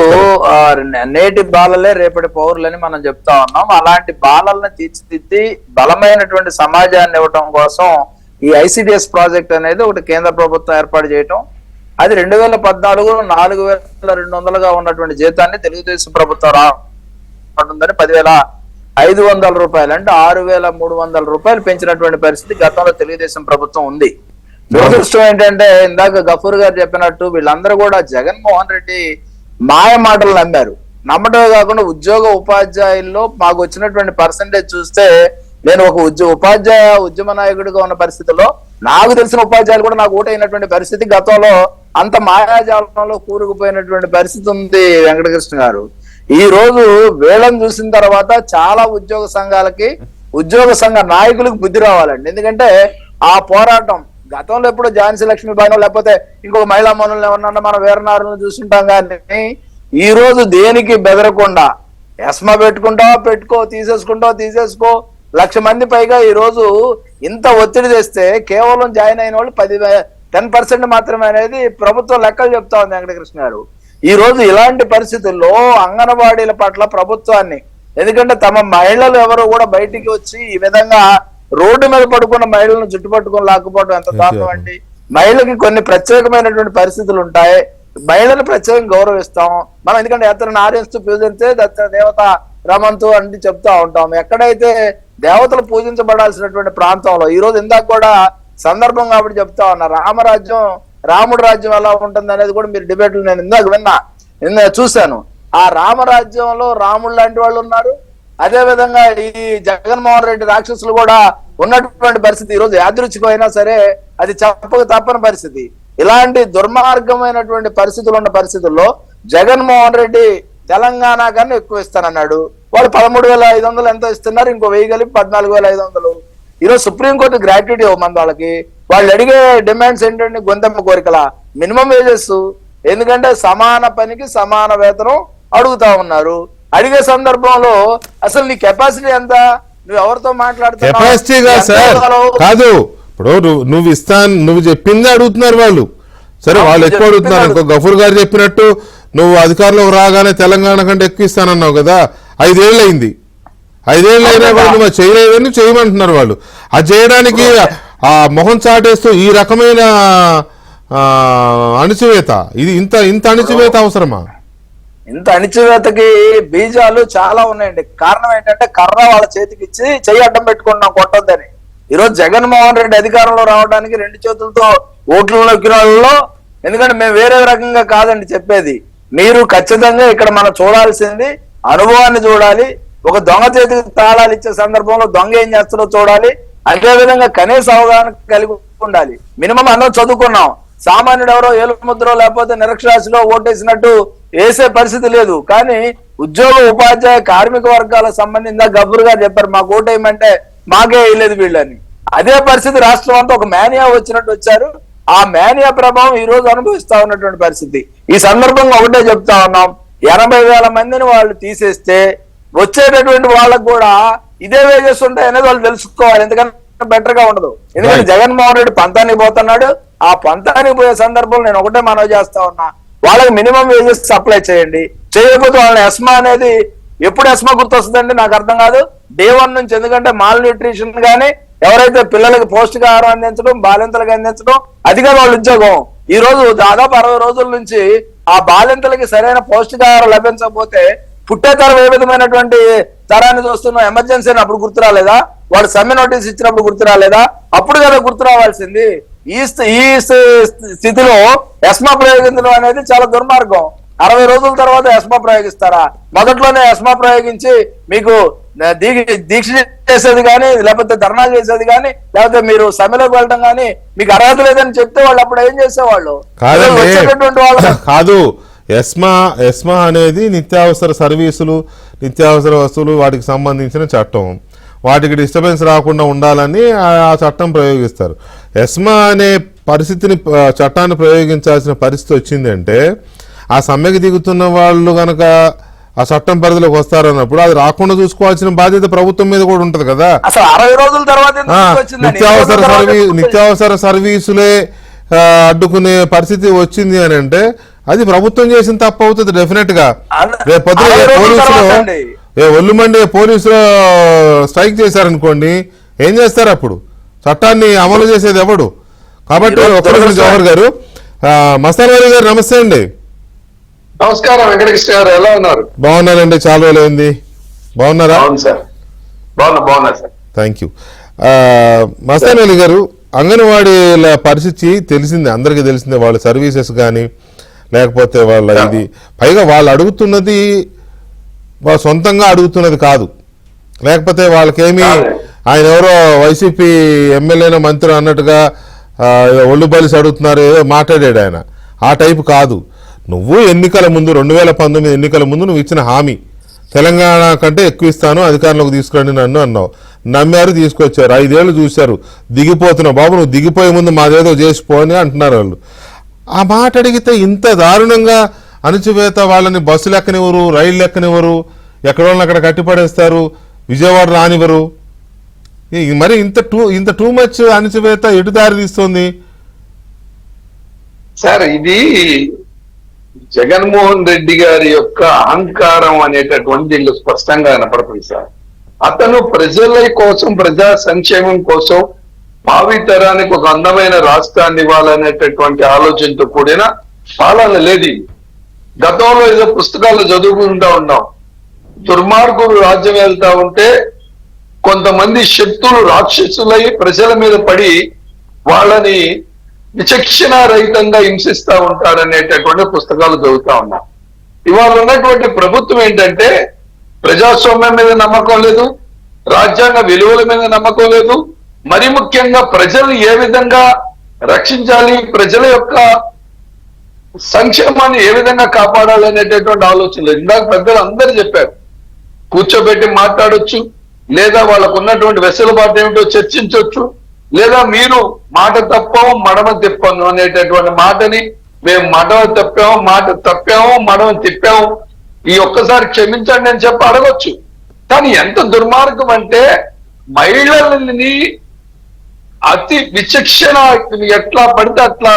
నేటి బాలలే రేపటి పౌరులని మనం చెప్తా ఉన్నాం. అలాంటి బాలల్ని తీర్చిదిద్ది బలమైనటువంటి సమాజాన్ని ఇవ్వటం కోసం ఈ ఐసిడిఎస్ ప్రాజెక్ట్ అనేది ఒకటి కేంద్ర ప్రభుత్వం ఏర్పాటు చేయటం. అది 2014 4,200గా ఉన్నటువంటి జీతాన్ని తెలుగుదేశం ప్రభుత్వం రావటుందని 10,500 రూపాయలు, అంటే 6,300 రూపాయలు పెంచినటువంటి పరిస్థితి గతంలో తెలుగుదేశం ప్రభుత్వం ఉంది. దురదృష్టం ఏంటంటే, ఇందాక గఫూర్ గారు చెప్పినట్టు వీళ్ళందరూ కూడా జగన్మోహన్ రెడ్డి మాయ మాటలు నమ్మారు. నమ్మటమే కాకుండా ఉద్యోగ ఉపాధ్యాయుల్లో మాకు వచ్చినటువంటి పర్సంటేజ్ చూస్తే, నేను ఒక ఉపాధ్యాయ ఉద్యమ నాయకుడిగా ఉన్న పరిస్థితుల్లో నాకు తెలిసిన ఉపాధ్యాయులు కూడా నాకు ఓటైనటువంటి పరిస్థితి, గతంలో అంత మాయాజాలంలో కూరుకుపోయినటువంటి పరిస్థితి ఉంది. వెంకటకృష్ణ గారు, ఈ రోజు వేళను చూసిన తర్వాత చాలా ఉద్యోగ సంఘాలకి, ఉద్యోగ సంఘ నాయకులకు బుద్ధి రావాలండి. ఎందుకంటే ఆ పోరాటం గతంలో ఎప్పుడు ఝాన్సీ లక్ష్మీబాయి లేకపోతే ఇంకొక మహిళా మనులను ఎవరన్నా మనం వీరనారులను చూస్తుంటాం, కానీ ఈ రోజు దేనికి బెదరకుండా ఎస్మా పెట్టుకో, తీసేసుకో 1,00,000 మంది పైగా ఈ రోజు ఇంత ఒత్తిడి తెస్తే కేవలం జాయిన్ అయిన వాళ్ళు 10% మాత్రమే అనేది ప్రభుత్వం లెక్కలు చెప్తా ఉంది. వెంకటకృష్ణ గారు, ఈ రోజు ఇలాంటి పరిస్థితుల్లో అంగన్వాడీల పట్ల ప్రభుత్వాన్ని, ఎందుకంటే తమ మహిళలు ఎవరు కూడా బయటికి వచ్చి ఈ విధంగా రోడ్డు మీద పడుకున్న మహిళలను చుట్టుపట్టుకుని లాక్కుపోవడం ఎంత దారుణం అండి. మహిళకి కొన్ని ప్రత్యేకమైనటువంటి పరిస్థితులు ఉంటాయి, మహిళలు ప్రత్యేకంగా గౌరవిస్తాం మనం. ఎందుకంటే ఎత్తన ఆర్యస్తూ పూజించే దత్తన దేవత రమంతు అంటే చెప్తా ఉంటాం. ఎక్కడైతే దేవతలు పూజించబడాల్సినటువంటి ప్రాంతంలో ఈ రోజు ఇందాక కూడా సందర్భం కాబట్టి చెప్తా ఉన్నా, రాముడు రాజ్యం ఎలా ఉంటుంది అనేది కూడా మీరు డిబేట్లు నేను ఇందాక చూశాను. ఆ రామరాజ్యంలో రాముడు లాంటి వాళ్ళు ఉన్నారు, అదే విధంగా ఈ జగన్మోహన్ రెడ్డి రాక్షసులు కూడా ఉన్నటువంటి పరిస్థితి ఈ రోజు యాదృచ్ఛికమైనా సరే అది చెప్పక తప్పని పరిస్థితి. ఇలాంటి దుర్మార్గమైనటువంటి పరిస్థితులు ఉన్న పరిస్థితుల్లో జగన్మోహన్ రెడ్డి తెలంగాణ కన్నా ఎక్కువ ఇస్తానన్నాడు. వాళ్ళు 13,500 ఎంతో ఇస్తున్నారు, ఇంకో 1000 కలిపి 14,500. ఈరోజు సుప్రీంకోర్టు గ్రాట్యుటీ ఇవ్వమంది వాళ్ళకి. వాళ్ళు అడిగే డిమాండ్స్ ఏంటంటే గొంతెమ్మ కోరికల మినిమం వేజెస్, ఎందుకంటే సమాన పనికి సమాన వేతనం అడుగుతా ఉన్నారు. అడిగే సందర్భంలో అసలు నీ కెపాసిటీ ఎంత, నువ్వు ఎవరితో మాట్లాడుతున్నావు? కెపాసిటీగా సార్ కాదు, ఇప్పుడు నువ్వు చెప్పింది అడుగుతున్నారు వాళ్ళు. సరే, వాళ్ళు ఎక్కువ అడుగుతున్నారు అనుకో. గఫూర్ గారు చెప్పినట్టు నువ్వు అధికారంలోకి రాగానే తెలంగాణ కంటే ఎక్కువ ఇస్తానన్నావు కదా, 5 ఏళ్ళు అయింది. 5 ఏళ్ళు అయినా కూడా నువ్వు చేయలేదని చేయమంటున్నారు వాళ్ళు. అది చేయడానికి ఆ మొహం చాటేస్తూ ఈ రకమైన అణిచివేత, ఇది ఇంత అణిచివేత అవసరమా? ఇంత అణిచివేతకి బీజాలు చాలా ఉన్నాయండి. కారణం ఏంటంటే కర్ర వాళ్ళ చేతికి ఇచ్చి చెయ్యి అడ్డం పెట్టుకున్నాం కొట్టొద్దని. ఈరోజు జగన్మోహన్ రెడ్డి అధికారంలో రావడానికి 2 చేతులతో ఓట్లు నొక్కిన వాళ్ళలో, ఎందుకంటే మేము వేరే రకంగా కాదండి చెప్పేది, మీరు ఖచ్చితంగా ఇక్కడ మనం చూడాల్సింది అనుభవాన్ని చూడాలి. ఒక దొంగ చేతికి తాళాలు ఇచ్చే సందర్భంలో దొంగ ఏం చేస్తారో చూడాలి. అదే విధంగా కనీస అవగాహన కలిగి ఉండాలి. మినిమం అందరం చదువుకున్నాం, సామాన్యుడు ఎవరో ఏలుముద్రో లేకపోతే నిరక్షరాశిలో ఓటేసినట్టు వేసే పరిస్థితి లేదు. కానీ ఉద్యోగ ఉపాధ్యాయ కార్మిక వర్గాలకు సంబంధించిన గబ్బర్ గారు చెప్పారు మాకు ఓటేయమంటే మాకే వేయలేదు వీళ్ళని. అదే పరిస్థితి రాష్ట్రం అంతా ఒక మేనియా వచ్చినట్టు వచ్చారు. ఆ మేనియా ప్రభావం ఈ రోజు అనుభవిస్తా ఉన్నటువంటి పరిస్థితి. ఈ సందర్భంగా ఒకటే చెప్తా ఉన్నాం, 80,000 మందిని వాళ్ళు తీసేస్తే వచ్చేటటువంటి వాళ్ళకు కూడా ఇదే వేజెస్ ఉంటాయి అనేది వాళ్ళు తెలుసుకోవాలి. ఎందుకంటే బెటర్ గా ఉండదు. ఎందుకంటే జగన్మోహన్ రెడ్డి పంతానికి పోతున్నాడు. ఆ పంతానికి పోయే సందర్భంలో నేను ఒకటే మనవి చేస్తా ఉన్నా, వాళ్ళకి మినిమం వేజెస్ సప్లై చేయండి. చేయకపోతే వాళ్ళని ఎస్మా అనేది ఎప్పుడు ఎస్మా గుర్తొస్తుందండి నాకు అర్థం కాదు. డే 1 నుంచి. ఎందుకంటే మాల్ న్యూట్రిషన్ గానీ ఎవరైతే పిల్లలకి పౌష్టికాహారం అందించడం, బాలింతలకు అందించడం అదిగా వాళ్ళ ఉద్యోగం. ఈ రోజు దాదాపు 60 రోజుల నుంచి ఆ బాలింతలకి సరైన పౌష్టికాహారం లభించకపోతే పుట్టే తరం ఏ విధమైనటువంటి తరాన్ని చూస్తున్నాం. ఎమర్జెన్సీ అని అప్పుడు గుర్తు రాలేదా? వాడు సమ్మె నోటీస్ ఇచ్చినప్పుడు గుర్తు రాలేదా? అప్పుడు కదా గుర్తు రావాల్సింది. ఈ స్థితిలో ఎస్మా ప్రయోగించడం అనేది చాలా దుర్మార్గం. 60 రోజుల తర్వాత ఎస్మా ప్రయోగిస్తారా? మొదట్లోనే ఎస్మా ప్రయోగించి మీకు దీక్ష చేసేది కానీ, లేకపోతే ధర్నా చేసేది కానీ, లేకపోతే మీరు సమ్మెలోకి వెళ్ళడం కానీ మీకు అర్హత లేదని చెప్తే వాళ్ళు అప్పుడు ఏం చేసేవాళ్ళు? వచ్చేటటువంటి వాళ్ళు కాదు. ఎస్మా అనేది నిత్యావసర సర్వీసులు, నిత్యావసర వస్తువులు వాటికి సంబంధించిన చట్టం. వాటికి డిస్టర్బెన్స్ రాకుండా ఉండాలని ఆ చట్టం ప్రయోగిస్తారు. ఎస్మా అనే చట్టాన్ని ప్రయోగించాల్సిన పరిస్థితి వచ్చిందంటే ఆ సమ్మెకి దిగుతున్న వాళ్ళు గనక ఆ చట్టం పరిధిలోకి వస్తారన్నప్పుడు అది రాకుండా చూసుకోవాల్సిన బాధ్యత ప్రభుత్వం మీద కూడా ఉంటది కదా. అసలు 60 రోజుల తర్వాత నిత్యావసర సర్వీసులే అడ్డుకునే పరిస్థితి వచ్చింది అని అంటే అది ప్రభుత్వం చేసిన తప్పు అవుతుంది డెఫినెట్ గా. రేపు పొద్దున ఒళ్ళుమండి పోలీసులు స్ట్రైక్ చేశారనుకోండి, ఏం చేస్తారు అప్పుడు? చట్టాన్ని అమలు చేసేది ఎవడు? కాబట్టి ఒక్కరోజు జవహర్ గారు, మస్తాన్ వలి గారు నమస్తే అండి. నమస్కారం వెంకటకృష్ణ గారు, ఎలా ఉన్నారు? బాగున్నానండి, చాలా రోజులైంది. బాగున్నారా? సార్ బాగున్నా sir. Thank you. Mastan Vali garu, అంగన్వాడీల పరిస్థితి తెలిసిందే, అందరికీ తెలిసిందే. వాళ్ళ సర్వీసెస్ కానీ లేకపోతే వాళ్ళ ఇది, పైగా వాళ్ళు అడుగుతున్నది వాళ్ళు సొంతంగా అడుగుతున్నది కాదు. లేకపోతే వాళ్ళకేమి ఆయన ఎవరో వైసీపీ ఎమ్మెల్యేనో మంత్రి అన్నట్టుగా ఒళ్ళు బలిసి అడుగుతున్నారు ఏదో మాట్లాడాడు ఆయన. ఆ టైపు కాదు. నువ్వు ఎన్నికల ముందు 2019 ఎన్నికల ముందు నువ్వు ఇచ్చిన హామీ, తెలంగాణ కంటే ఎక్కువ ఇస్తాను అధికారంలోకి తీసుకురండి నన్ను అన్నావు. నమ్మారు, తీసుకొచ్చారు. 5 ఏళ్ళు చూశారు. దిగిపోతున్నావు బాబు, నువ్వు దిగిపోయే ముందు మాదేదో చేసిపోని అంటున్నారు వాళ్ళు. ఆ మాట అడిగితే ఇంత దారుణంగా అణచివేత, వాళ్ళని బస్సులు ఎక్కనివ్వరు, రైళ్ళు ఎక్కనివ్వరు, ఎక్కడ వాళ్ళని అక్కడ కట్టిపడేస్తారు, విజయవాడ రానివ్వరు. మరి ఇంత టూ మచ్ అణచివేత ఎటు దారి తీస్తుంది సార్? ఇది జగన్మోహన్ రెడ్డి గారి యొక్క అహంకారం అనేటటువంటి దీనిలో స్పష్టంగా కనపడుతుంది సార్. అతను ప్రజల కోసం, ప్రజా సంక్షేమం కోసం భావితరానికి ఒక అందమైన రాష్ట్రాన్ని ఇవ్వాలనేటటువంటి ఆలోచనతో కూడిన పాలన లేదు. గతంలో ఏదో పుస్తకాల్లో చదువుకుంటా ఉన్నాం, దుర్మార్గులు రాజ్యం వెళ్తా ఉంటే కొంతమంది శక్తులు రాక్షసులై ప్రజల మీద పడి వాళ్ళని విచక్షణ రహితంగా హింసిస్తా ఉంటారనేటటువంటి పుస్తకాలు చదువుతా ఉన్నాం. ఇవాళ ఉన్నటువంటి ప్రభుత్వం ఏంటంటే ప్రజాస్వామ్యం మీద నమ్మకం లేదు, రాజ్యాంగ విలువల మీద నమ్మకం లేదు, మరి ముఖ్యంగా ప్రజలు ఏ విధంగా రక్షించాలి, ప్రజల యొక్క సంక్షేమాన్ని ఏ విధంగా కాపాడాలి అనేటటువంటి ఆలోచనలు. ఇందాక పెద్దలు అందరూ చెప్పారు, కూర్చోబెట్టి మాట్లాడొచ్చు, లేదా వాళ్ళకు ఉన్నటువంటి వెసులుబాటు ఏమిటో చర్చించవచ్చు, లేదా మీరు మాట తప్పాము మడమ తిప్పాము అనేటటువంటి మాటని మేము మడమ తప్పాము, మాట తప్పాము, మడమ తిప్పాము, ఈ ఒక్కసారి క్షమించండి అని చెప్పి అడగొచ్చు. కానీ ఎంత దుర్మార్గం అంటే మహిళలని అతి విచక్షణ ఎట్లా పడితే అట్లా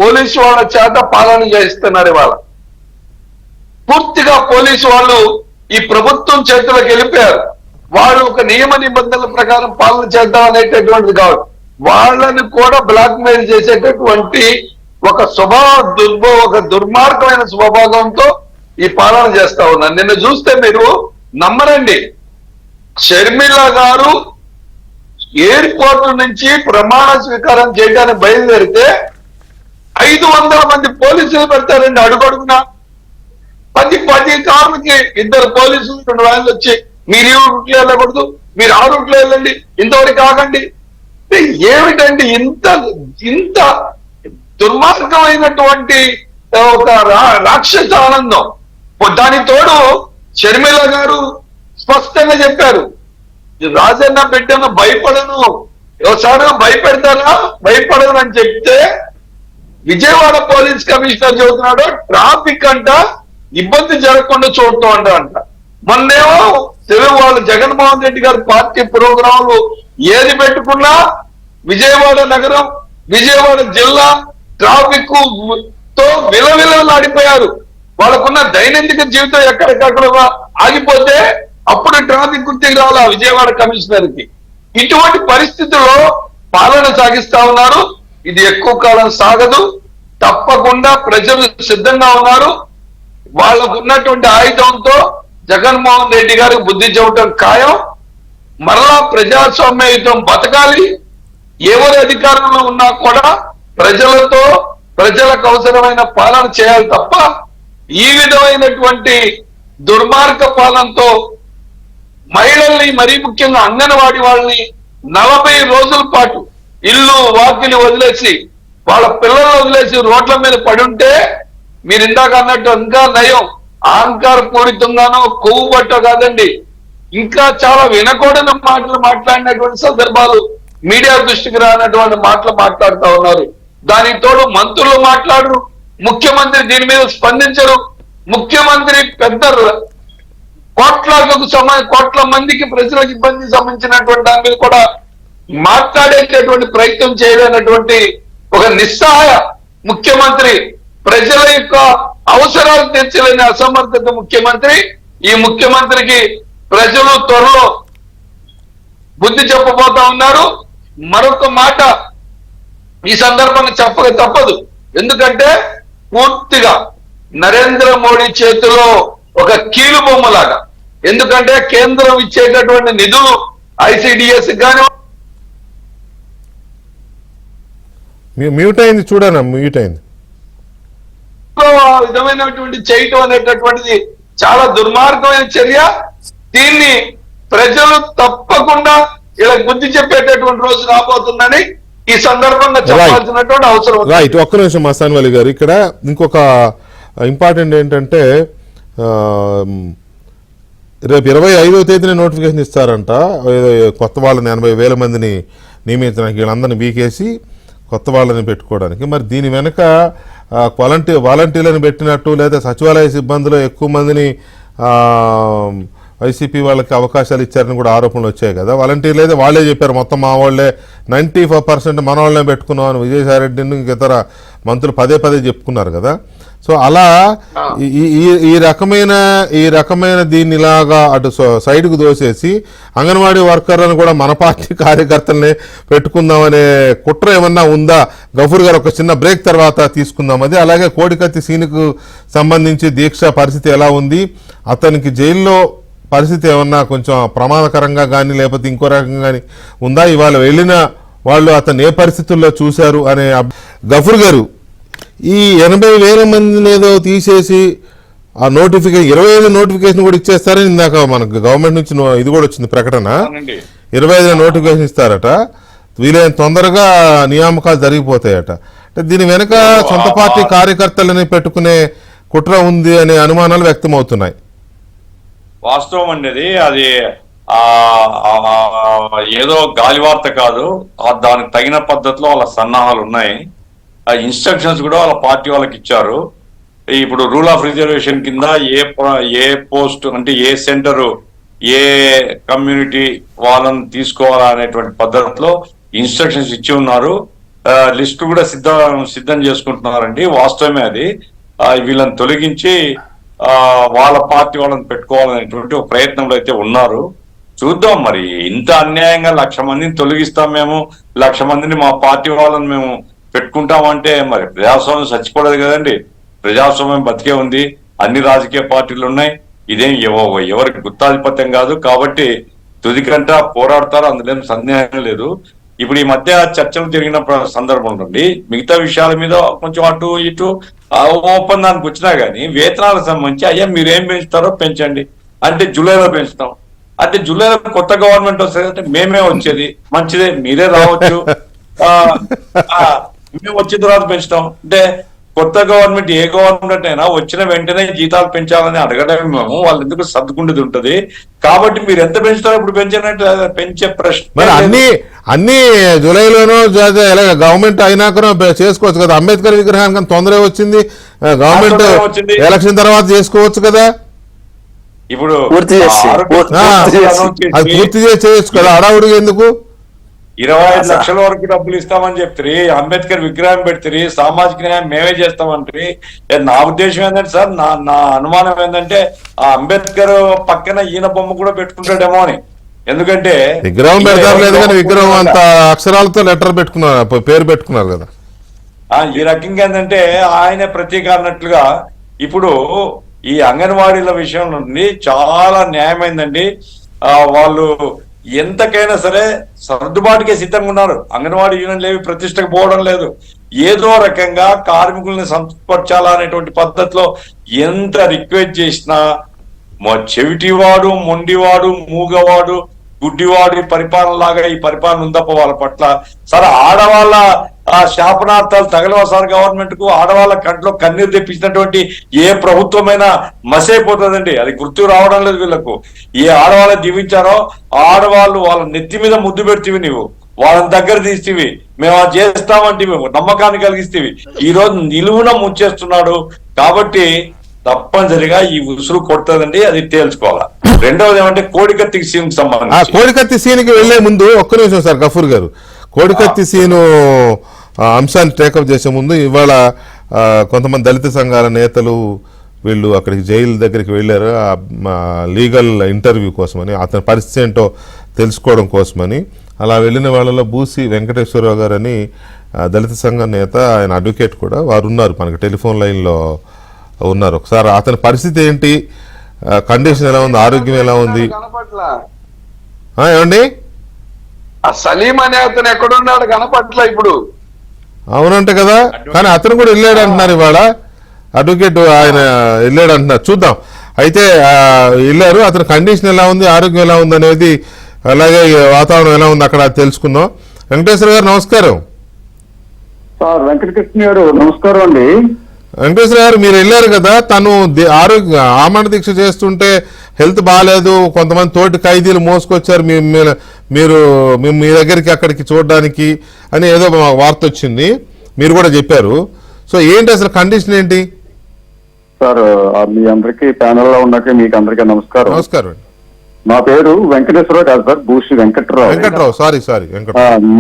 పోలీసు వాళ్ళ చేత పాలన చేయిస్తున్నారు. ఇవాళ పూర్తిగా పోలీసు వాళ్ళు ఈ ప్రభుత్వం చేతులకు వెళ్ళిపోయారు. వాళ్ళు ఒక నియమ నిబంధనల ప్రకారం పాలన చేద్దాం అనేటటువంటిది కాదు, వాళ్ళని కూడా బ్లాక్ మెయిల్ చేసేటటువంటి ఒక దుర్మార్గమైన స్వభావంతో ఈ పాలన చేస్తా ఉన్నారు. నిన్న చూస్తే మీరు నమ్మరండి, షర్మిల గారు ఎయిర్పోర్ట్ నుంచి ప్రమాణ స్వీకారం చేయడానికి బయలుదేరితే 500 మంది పోలీసులు పెడతారండి అడుగడుగునా. 10 కార్లకి 2 పోలీసులు 2 వ్యాన్లు వచ్చి మీరు ఈ రూట్లో వెళ్ళకూడదు, మీరు ఆ రూట్లో వెళ్ళండి, ఇంతవరకు ఆగండి. ఏమిటండి ఇంత దుర్మార్గమైనటువంటి ఒక రాక్షస ఆనందం. దాని తోడు షర్మిల గారు స్పష్టంగా చెప్పారు, రాజన్న బిడ్డను భయపడను, ఒకసారి భయపెడతారా భయపడను అని చెప్తే విజయవాడ పోలీస్ కమిషనర్ చెబుతున్నాడు ట్రాఫిక్ అంట ఇబ్బంది జరగకుండా చూడటం అంట. మొన్నేమో తెలుగు వాళ్ళు జగన్మోహన్ రెడ్డి గారి పార్టీ ప్రోగ్రాంలు ఏది పెట్టుకున్నా విజయవాడ నగరం, విజయవాడ జిల్లా ట్రాఫిక్ తో విలవిలలాడిపోయారు. వాళ్ళకున్న దైనందిక జీవితం ఎక్కడికక్కడ ఆగిపోతే అప్పుడు ట్రాఫిక్ గుర్తికి రావాలా విజయవాడ కమిషనర్ కి. ఇటువంటి పరిస్థితుల్లో పాలన సాగిస్తా ఉన్నారు. ఇది ఎక్కువ కాలం సాగదు. తప్పకుండా ప్రజలు సిద్ధంగా ఉన్నారు. వాళ్ళకు ఉన్నటువంటి ఆయుధంతో జగన్మోహన్ రెడ్డి గారికి బుద్ధి చెప్పడం ఖాయం. మరలా ప్రజాస్వామ్యయుతం బతకాలి. ఎవరి అధికారంలో ఉన్నా కూడా ప్రజలతో, ప్రజలకు అవసరమైన పాలన చేయాలి తప్ప ఈ విధమైనటువంటి దుర్మార్గ పాలనతో మహిళల్ని, మరీ ముఖ్యంగా అంగన్వాడీ వాళ్ళని 40 రోజుల పాటు ఇల్లు వాకిలి వదిలేసి వాళ్ళ పిల్లలు వదిలేసి రోడ్ల మీద పడుంటే మీరు ఇందాక అన్నట్టు ఇంకా నయం, అహంకార పూరితంగానో కొవ్వు పట్టో కాదండి, ఇంకా చాలా వినకూడని మాటలు మాట్లాడినటువంటి సందర్భాలు, మీడియా దృష్టికి రానటువంటి మాటలు మాట్లాడుతూ ఉన్నారు. దానికి తోడు మంత్రులు మాట్లాడరు, ముఖ్యమంత్రి దీని మీద స్పందించరు. ముఖ్యమంత్రి పెద్ద కోట్ల మందికి ప్రజలకు ఇబ్బంది సంబంధించినటువంటి దాని మీద కూడా మాట్లాడేటటువంటి ప్రయత్నం చేయలేనటువంటి ఒక నిస్సహాయ ముఖ్యమంత్రి, ప్రజల యొక్క అవసరాలు తీర్చలేని అసమర్థత ముఖ్యమంత్రి. ఈ ముఖ్యమంత్రికి ప్రజలు త్వరలో బుద్ధి చెప్పబోతా ఉన్నారు. మరొక మాట ఈ సందర్భంగా చెప్పక తప్పదు. ఎందుకంటే పూర్తిగా నరేంద్ర మోడీ చేతిలో ఒక కీలు బొమ్మలాగా. ఎందుకంటే కేంద్రం ఇచ్చేటటువంటి నిధులు ఐసిడిఎస్ కానీ మ్యూట్ అయింది, చూడనా మ్యూట్ అయింది. ఆ విధమైనటువంటి చేయటం అనేటటువంటిది చాలా దుర్మార్గమైన చర్య. దీన్ని ప్రజలు తప్పకుండా ఇలా బుద్ధి చెప్పేటటువంటి రోజు రాబోతుందని ఈ సందర్భంగా చెప్పాల్సినటువంటి అవసరం. రైట్, ఒక్క నిమిషం మస్తాన్ వలి గారు. ఇక్కడ ఇంకొక ఇంపార్టెంట్ ఏంటంటే రేపు 25వ తేదీన నోటిఫికేషన్ ఇస్తారంట. కొత్త వాళ్ళని 80,000 మందిని నియమించడానికి, వీళ్ళందరినీ బీకేసి కొత్త వాళ్ళని పెట్టుకోవడానికి. మరి దీని వెనక వాలంటీర్లను పెట్టినట్టు లేదా సచివాలయ సిబ్బందిలో ఎక్కువ మందిని వైసీపీ వాళ్ళకి అవకాశాలు ఇచ్చారని కూడా ఆరోపణలు వచ్చాయి కదా. వాలంటీర్లు అయితే వాళ్ళే చెప్పారు, మొత్తం మా వాళ్ళే 95% మన వాళ్ళనే పెట్టుకున్నాం అని విజయసాయి రెడ్డిని ఇతర మంత్రులు పదే చెప్పుకున్నారు కదా. సో అలా ఈ రకమైన దీన్ని ఇలాగా అటు సైడ్కు దోసేసి అంగన్వాడీ వర్కర్లను కూడా మన పార్టీ కార్యకర్తలనే పెట్టుకుందామనే కుట్ర ఏమన్నా ఉందా? గఫూర్ గారు ఒక చిన్న బ్రేక్ తర్వాత తీసుకుందాం అది. అలాగే కోడికత్తి సీనుకు సంబంధించి దీక్ష పరిస్థితి ఎలా ఉంది, అతనికి జైల్లో పరిస్థితి ఏమన్నా కొంచెం ప్రమాదకరంగా కానీ లేకపోతే ఇంకో రకంగా కానీ ఉందా, ఇవాళ వెళ్ళిన వాళ్ళు అతను ఏ పరిస్థితుల్లో చూశారు అనే గఫూర్ గారు, ఈ 80,000 మందిని ఏదో తీసేసి ఆ నోటిఫికేషన్ 25 నోటిఫికేషన్ కూడా ఇచ్చేస్తారని ఇందాక మనకు గవర్నమెంట్ నుంచి ఇది కూడా వచ్చింది ప్రకటన. 25 నోటిఫికేషన్ ఇస్తారట, వీలైన తొందరగా నియామకాలు జరిగిపోతాయట. అంటే దీని వెనక సొంత పార్టీ కార్యకర్తలని పెట్టుకునే కుట్ర ఉంది అనే అనుమానాలు వ్యక్తం అవుతున్నాయి. వాస్తవం అనేది అది ఏదో గాలివార్త కాదు. దానికి తగిన పద్ధతిలో వాళ్ళ సన్నాహాలు ఉన్నాయి. ఆ ఇన్స్ట్రక్షన్స్ కూడా వాళ్ళ పార్టీ వాళ్ళకి ఇచ్చారు. ఇప్పుడు రూల్ ఆఫ్ రిజర్వేషన్ కింద ఏ పోస్ట్ అంటే ఏ సెంటరు ఏ కమ్యూనిటీ వాళ్ళని తీసుకోవాలా అనేటువంటి పద్ధతిలో ఇన్స్ట్రక్షన్స్ ఇచ్చి ఉన్నారు. లిస్టు కూడా సిద్ధం చేసుకుంటున్నారండి. వాస్తవమే అది. వీళ్ళని తొలగించి వాళ్ళ పార్టీ వాళ్ళని పెట్టుకోవాలనేటువంటి ఒక ప్రయత్నంలో అయితే ఉన్నారు. చూద్దాం మరి. ఇంత అన్యాయంగా 1,00,000 మందిని తొలగిస్తాం మేము, 1,00,000 మందిని మా పార్టీ వాళ్ళని మేము పెట్టుకుంటామంటే మరి ప్రజాస్వామ్యం చచ్చిపోలేదు కదండి. ప్రజాస్వామ్యం బతికే ఉంది, అన్ని రాజకీయ పార్టీలు ఉన్నాయి. ఇదేం ఎవరికి గుత్తాధిపత్యం కాదు. కాబట్టి తుదికంటా పోరాడతారు, అందులో సందేహం లేదు. ఇప్పుడు ఈ మధ్య చర్చలు జరిగిన సందర్భం నుండి మిగతా విషయాల మీద కొంచెం అటు ఇటు ఒప్పందానికి వచ్చినా గానీ వేతనాలకు సంబంధించి అయ్యా మీరేం పెంచుతారో పెంచండి అంటే జూలైలో పెంచుతాం అంటే జూలైలో కొత్త గవర్నమెంట్ వస్తుంది అంటే మేమే వచ్చేది, మంచిదే, మీరే రావచ్చు. మేము వచ్చిన తర్వాత పెంచుతాం అంటే కొత్త గవర్నమెంట్ ఏ గవర్నమెంట్ అయినా వచ్చిన వెంటనే జీతాలు పెంచాలని అడగడం మేము వాళ్ళు ఎందుకు సర్దుకుంటది ఉంటది. కాబట్టి మీరు ఎంత పెంచుతారో ఇప్పుడు పెంచినట్టు పెంచే ప్రశ్న మరి అన్ని జూలైలోనో గవర్నమెంట్ అయినాకనో చేసుకోవచ్చు కదా. అంబేద్కర్ విగ్రహానికి తొందర వచ్చింది, గవర్నమెంట్ ఎలక్షన్ తర్వాత చేసుకోవచ్చు కదా. ఇప్పుడు పూర్తి చేసి అది పూర్తి చేసి చేయొచ్చు కదా, హడావుడిగా ఎందుకు? 25 లక్షల వరకు డబ్బులు ఇస్తామని చెప్తారు, అంబేద్కర్ విగ్రహం పెడతారు, సామాజిక న్యాయం మేమే చేస్తామంటారు. నా ఉద్దేశం ఏంటంటే సార్, నా అనుమానం ఏంటంటే ఆ అంబేద్కర్ పక్కన ఈయన బొమ్మ కూడా పెట్టుకుంటాడేమో అని. ఎందుకంటే విగ్రహం పెడతారు లేదు కానీ విగ్రహం అంత అక్షరాలతో లెటర్ పెట్టుకున్నారు, పేరు పెట్టుకున్నారు కదా. ఈ రకంగా ఏంటంటే ఆయన ప్రతీక అన్నట్లుగా ఇప్పుడు ఈ అంగన్వాడీల విషయం నుండి చాలా న్యాయమైందండి. వాళ్ళు ఎంతకైనా సరే సర్దుబాటుకే సిద్ధంగా ఉన్నారు. అంగన్వాడీ యూనియన్లు ఏవి ప్రతిష్టకు పోవడం లేదు. ఏదో రకంగా కార్మికుల్ని సంతృప్తిపరచాలా అనేటువంటి పద్ధతిలో ఎంత రిక్వెస్ట్ చేసినా చెవిటివాడు, మొండివాడు, మూగవాడు, గుడ్డివాడి పరిపాలన లాగా ఈ పరిపాలన ఉందప్ప వాళ్ళ పట్ల. సరే ఆడవాళ్ళ శాపనార్థాలు తగలవా సార్ గవర్నమెంట్ కు? ఆడవాళ్ళ కంట్లో కన్నీరు తెప్పించినటువంటి ఏ ప్రభుత్వమైనా మసైపోతుందండి. అది గుర్తు రావడం లేదు వీళ్ళకు. ఏ ఆడవాళ్ళ దీవించారో ఆడవాళ్ళు వాళ్ళ నెత్తి మీద ముద్దు పెడితేవి, నువ్వు వాళ్ళని దగ్గర తీస్తేవి, మేము అది చేస్తామంటే నమ్మకాన్ని కలిగిస్తేవి. ఈ రోజు నిలువున ముంచేస్తున్నాడు. కాబట్టి తప్పనిసరిగా ఈ ఉసురు కొడుతుందండి, అది తేల్చుకోవాలా. రెండవది ఏమంటే కోడికత్తి సీన్ సంబంధించి, కోడికత్తి సీన్కి వెళ్లే ముందు ఒక్క నిమిషం సార్ గఫూర్ గారు, కోడికత్తి సీను అంశాన్ని టేకప్ చేసే ముందు ఇవాళ కొంతమంది దళిత సంఘాల నేతలు వీళ్ళు అక్కడికి జైలు దగ్గరికి వెళ్ళారు లీగల్ ఇంటర్వ్యూ కోసమని, అతని పరిస్థితి ఏంటో తెలుసుకోవడం కోసమని. అలా వెళ్ళిన వాళ్ళలో బూసి వెంకటేశ్వరరావు గారు అని దళిత సంఘ నేత, ఆయన అడ్వకేట్ కూడా, వారు ఉన్నారు మనకి టెలిఫోన్ లైన్లో ఉన్నారు. ఒకసారి అతని పరిస్థితి ఏంటి, కండిషన్ ఎలా ఉంది, ఆరోగ్యం ఎలా ఉంది? ఏమండి సలీం అనే అతను ఎక్కడున్నాడు కనపట్ల ఇప్పుడు? అవునంటే కదా, కానీ అతను కూడా వెళ్ళాడు అంటున్నారు ఇవాళ, అడ్వకేట్ ఆయన వెళ్ళాడు అంటున్నారు. చూద్దాం. అయితే వెళ్ళారు, అతని కండిషన్ ఎలా ఉంది, ఆరోగ్యం ఎలా ఉంది అనేది, అలాగే వాతావరణం ఎలా ఉంది అక్కడ తెలుసుకుందాం. వెంకటేశ్వర గారు నమస్కారం. సార్ వెంకటకృష్ణ గారు నమస్కారం అండి. వెంకటేశ్వర గారు మీరు వెళ్ళారు కదా, తను ఆమరణ దీక్ష చేస్తుంటే హెల్త్ బాగాలేదు, కొంతమంది తోటి ఖైదీలు మోసుకొచ్చారు మీరు మీ దగ్గరికి అక్కడికి చూడడానికి అని ఏదో వార్త వచ్చింది, మీరు కూడా చెప్పారు. సో ఏంటి అసలు కండిషన్ ఏంటి? సార్ మీ అందరికీ ప్యానెల్లో ఉన్నాక మీకు అందరికీ నమస్కారం. నమస్కారం. నా పేరు వెంకటేశ్వరరావు కాదు సార్, భూషి వెంకట్రావు. సారీ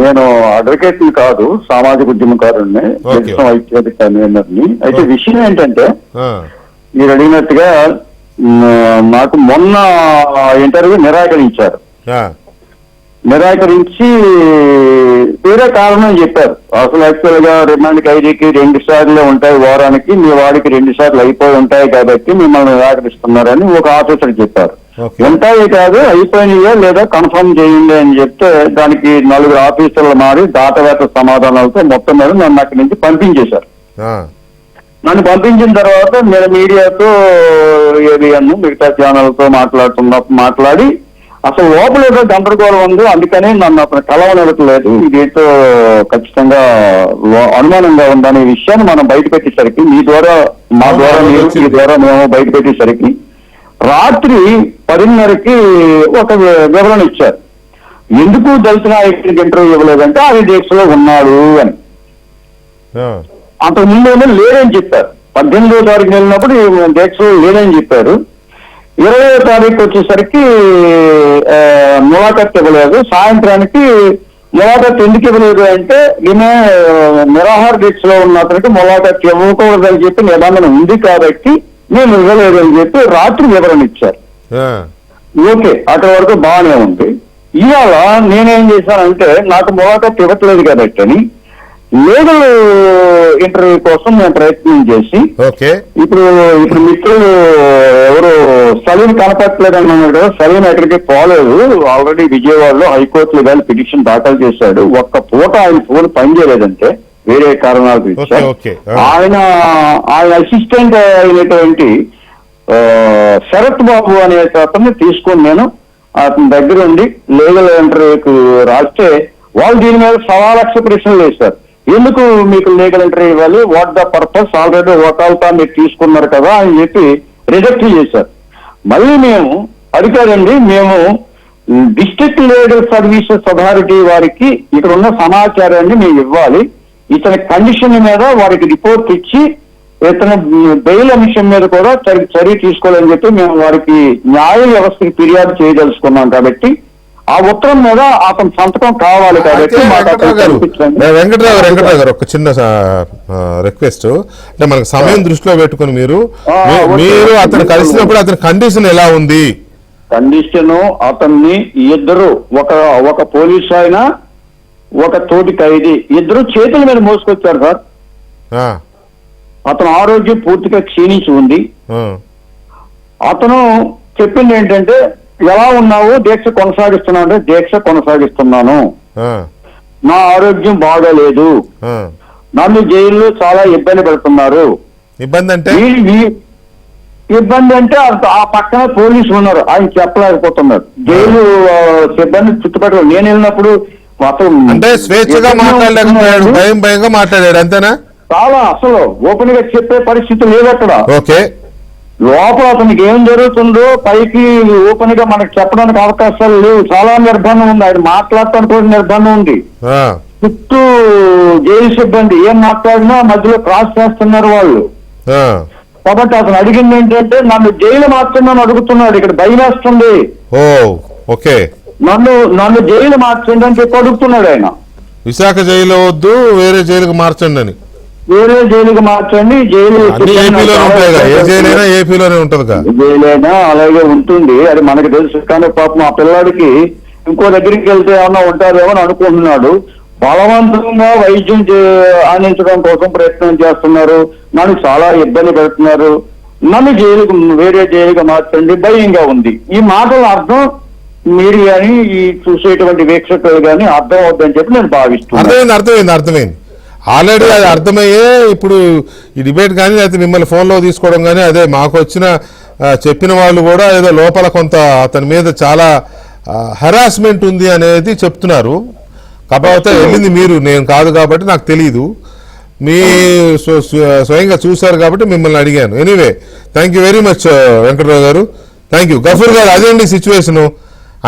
నేను అడ్వకేట్ కాదు, సామాజిక ఉద్యమకారుడిని, ఐక్యని. అయితే విషయం ఏంటంటే మీరు అడిగినట్టుగా నాకు మొన్న ఇంటర్వ్యూ నిరాకరించారు. నిరాకరించి వేరే కారణం చెప్పారు. అసలు యాక్చువల్ గా రిమాండ్ ఖైదీకి 2 సార్లు ఉంటాయి వారానికి, మీ వాడికి 2 సార్లు అయిపోయి ఉంటాయి కాబట్టి మిమ్మల్ని నిరాకరిస్తున్నారని ఒక ఆఫీసర్ చెప్పారు. ఉంటాయి కాదు, అయిపోయినాయో లేదా కన్ఫర్మ్ చేయండి అని చెప్తే దానికి 4 ఆఫీసర్లు మారి దాటవేత సమాధానాలతో మొత్తం మీద నన్ను అక్కడి నుంచి పంపించేశారు. నన్ను పంపించిన తర్వాత నేను మీడియాతో ఏబిఎన్ మిగతా ఛానల్తో మాట్లాడి అసలు లోపల ఏదో గందరగోళం ఉంది, అందుకని నన్ను అతను కలవనివ్వట్లేదు, ఇదేంటో ఖచ్చితంగా అనుమానంగా ఉందనే విషయాన్ని మనం బయట పెట్టేసరికి మీ ద్వారా మేము బయట పెట్టేసరికి రాత్రి 10:30కి ఒక వివరణ ఇచ్చారు. ఎందుకు దళిత నాయకుడికి ఇంటర్వ్యూ ఇవ్వలేదంటే ఆయన దీక్షలో ఉన్నాడు అని. అంతకు ముందేమో లేదని చెప్పారు. 18వ తారీఖు వెళ్ళినప్పుడు దీక్షలో లేదని చెప్పారు. 20వ తారీఖు వచ్చేసరికి ములాఖత్ ఇవ్వలేదు. సాయంత్రానికి ములాఖత్ ఎందుకు ఇవ్వలేదు అంటే ఈమె నిరాహార దీక్షలో ఉన్న అతనికి ములాఖత్ ఇవ్వకూడదని చెప్పి నిబంధన ఉంది కాబట్టి మేము ఇవ్వలేదు అని చెప్పి రాత్రి వివరణ ఇచ్చారు. ఓకే, అక్కడి వరకు బాగానే ఉంది. ఇవాళ నేనేం చేశానంటే నాకు ములాఖత్ ఇవ్వట్లేదు కాబట్టి అని లీగల్ ఇంటర్వ్యూ కోసం నేను ప్రయత్నం చేసి ఇప్పుడు మిత్రులు ఎవరు సలీం కనపట్లేదు అన్నారు కదా, సలీం ఎక్కడికి పోలేదు. ఆల్రెడీ విజయవాడలో హైకోర్టులో కానీ పిటిషన్ దాఖలు చేశాడు. ఒక్క పూట ఆయన ఫోన్ పనిచేయలేదంటే వేరే కారణాలు ఇచ్చారు. ఆయన అసిస్టెంట్ అయినటువంటి శరత్ బాబు అనే అతన్ని తీసుకొని నేను అతని దగ్గర ఉండి లీగల్ ఇంటర్వ్యూకి రాస్తే వాళ్ళు దీని మీద 1,00,000 ప్రశ్నలు వేశారు. ఎందుకు మీకు లీగల్ ఎంట్రీ ఇవ్వాలి, వాట్ ద పర్పస్, ఆల్రెడీ ఒకళ్ళతో మీరు తీసుకున్నారు కదా అని చెప్పి రిజెక్ట్ చేశారు. మళ్ళీ మేము అడిగారండి, మేము డిస్ట్రిక్ట్ లీగల్ సర్వీసెస్ అథారిటీ వారికి ఇక్కడ ఉన్న సమాచారాన్ని మేము ఇవ్వాలి, ఇతని కండిషన్ మీద వారికి రిపోర్ట్ ఇచ్చి ఇతను బెయిల్ అంశం మీద కూడా చర్య తీసుకోవాలని చెప్పి మేము వారికి న్యాయ వ్యవస్థకి ఫిర్యాదు చేయదలుచుకున్నాం. కాబట్టి ఆ ఉత్తరం మీద అతని సంతకం కావాలి. కాబట్టి వెంకటరావు గారు ఒక చిన్న రిక్వెస్ట్, అంటే మనకు సమయం దృష్టిలో పెట్టుకుని మీరు అతను కలిసినప్పుడు అతని కండిషన్ ఎలా ఉంది? కండిషన్ అతన్ని ఇద్దరు, ఒక పోలీసు ఆయన, ఒక తోటి ఖైదీ, ఇద్దరు చేతుల మీద మోసుకొచ్చారు సార్. అతను ఆరోగ్యం పూర్తిగా క్షీణించి ఉంది. అతను చెప్పింది ఏంటంటే, ఎలా ఉన్నావు, దీక్ష కొనసాగిస్తున్నావు అంటే, దీక్ష కొనసాగిస్తున్నాను, నా ఆరోగ్యం బాగాలేదు, నన్ను జైల్లో చాలా ఇబ్బంది పెడుతున్నారు. ఇబ్బంది అంటే ఆ పక్కన పోలీసులు ఉన్నారు, ఆయన చెప్పలేకపోతున్నారు. జైలు సిబ్బంది చుట్టుపక్కల నేను వెళ్ళినప్పుడు అంటే స్వేచ్ఛగా మాట్లాడలేకపోయాడు, భయంగా మాట్లాడాడు అంతేనా? చాలా అసలు ఓపెన్ గా చెప్పే పరిస్థితి లేదు అక్కడ. ఓకే, లోపల అతనికి ఏం జరుగుతుందో పైకి ఓపెన్ గా మనకు చెప్పడానికి అవకాశాలు లేవు. చాలా నిర్బంధం ఉంది, ఆయన మాట్లాడటానికి కూడా నిర్బంధం ఉంది. చుట్టూ జైలు సిబ్బంది ఏం మాట్లాడినా మధ్యలో క్రాస్ చేస్తున్నారు వాళ్ళు. కాబట్టి అతను అడిగింది ఏంటంటే, నన్ను జైలు మార్చండి అడుగుతున్నాడు. ఇక్కడ భయం వేస్తుంది, నన్ను జైలు మార్చండి అని చెప్పి అడుగుతున్నాడు ఆయన. విశాఖ జైలు వద్దు, వేరే జైలుకు మార్చండి అని. వేరే జైలుకి మార్చండి, ఏపీలోనే ఉంటది, జైలైనా అలాగే ఉంటుంది, అది మనకు తెలుసు. కానీ పాపం ఆ పిల్లాడికి ఇంకో దగ్గరికి వెళ్తే ఏమన్నా ఉంటారేమో అని అనుకుంటున్నాడు. బలవంతంగా వైద్యం అందించడం కోసం ప్రయత్నం చేస్తున్నారు, నన్ను చాలా ఇబ్బంది పెడుతున్నారు, నన్ను వేరే జైలుకి మార్చండి, భయంగా ఉంది. ఈ మాటల అర్థం మీరు కానీ ఈ చూసేటువంటి వీక్షకులు కానీ అర్థం అవుతుందని చెప్పి నేను భావిస్తున్నాను. అర్థమైంది ఆల్రెడీ అది అర్థమయ్యే ఇప్పుడు ఈ డిబేట్ కానీ అయితే మిమ్మల్ని ఫోన్లో తీసుకోవడం కానీ అదే మాకు వచ్చిన చెప్పిన వాళ్ళు కూడా ఏదో లోపల కొంత అతని మీద చాలా హెరాస్మెంట్ ఉంది అనేది చెప్తున్నారు. కాకపోతే వెళ్ళింది మీరు, నేను కాదు కాబట్టి నాకు తెలియదు, మీ స్వయంగా చూశారు కాబట్టి మిమ్మల్ని అడిగాను. Anyway thank you very much Venkatarao గారు, థ్యాంక్ యూ. గఫూర్ గారు అదేంటి సిచ్యువేషను,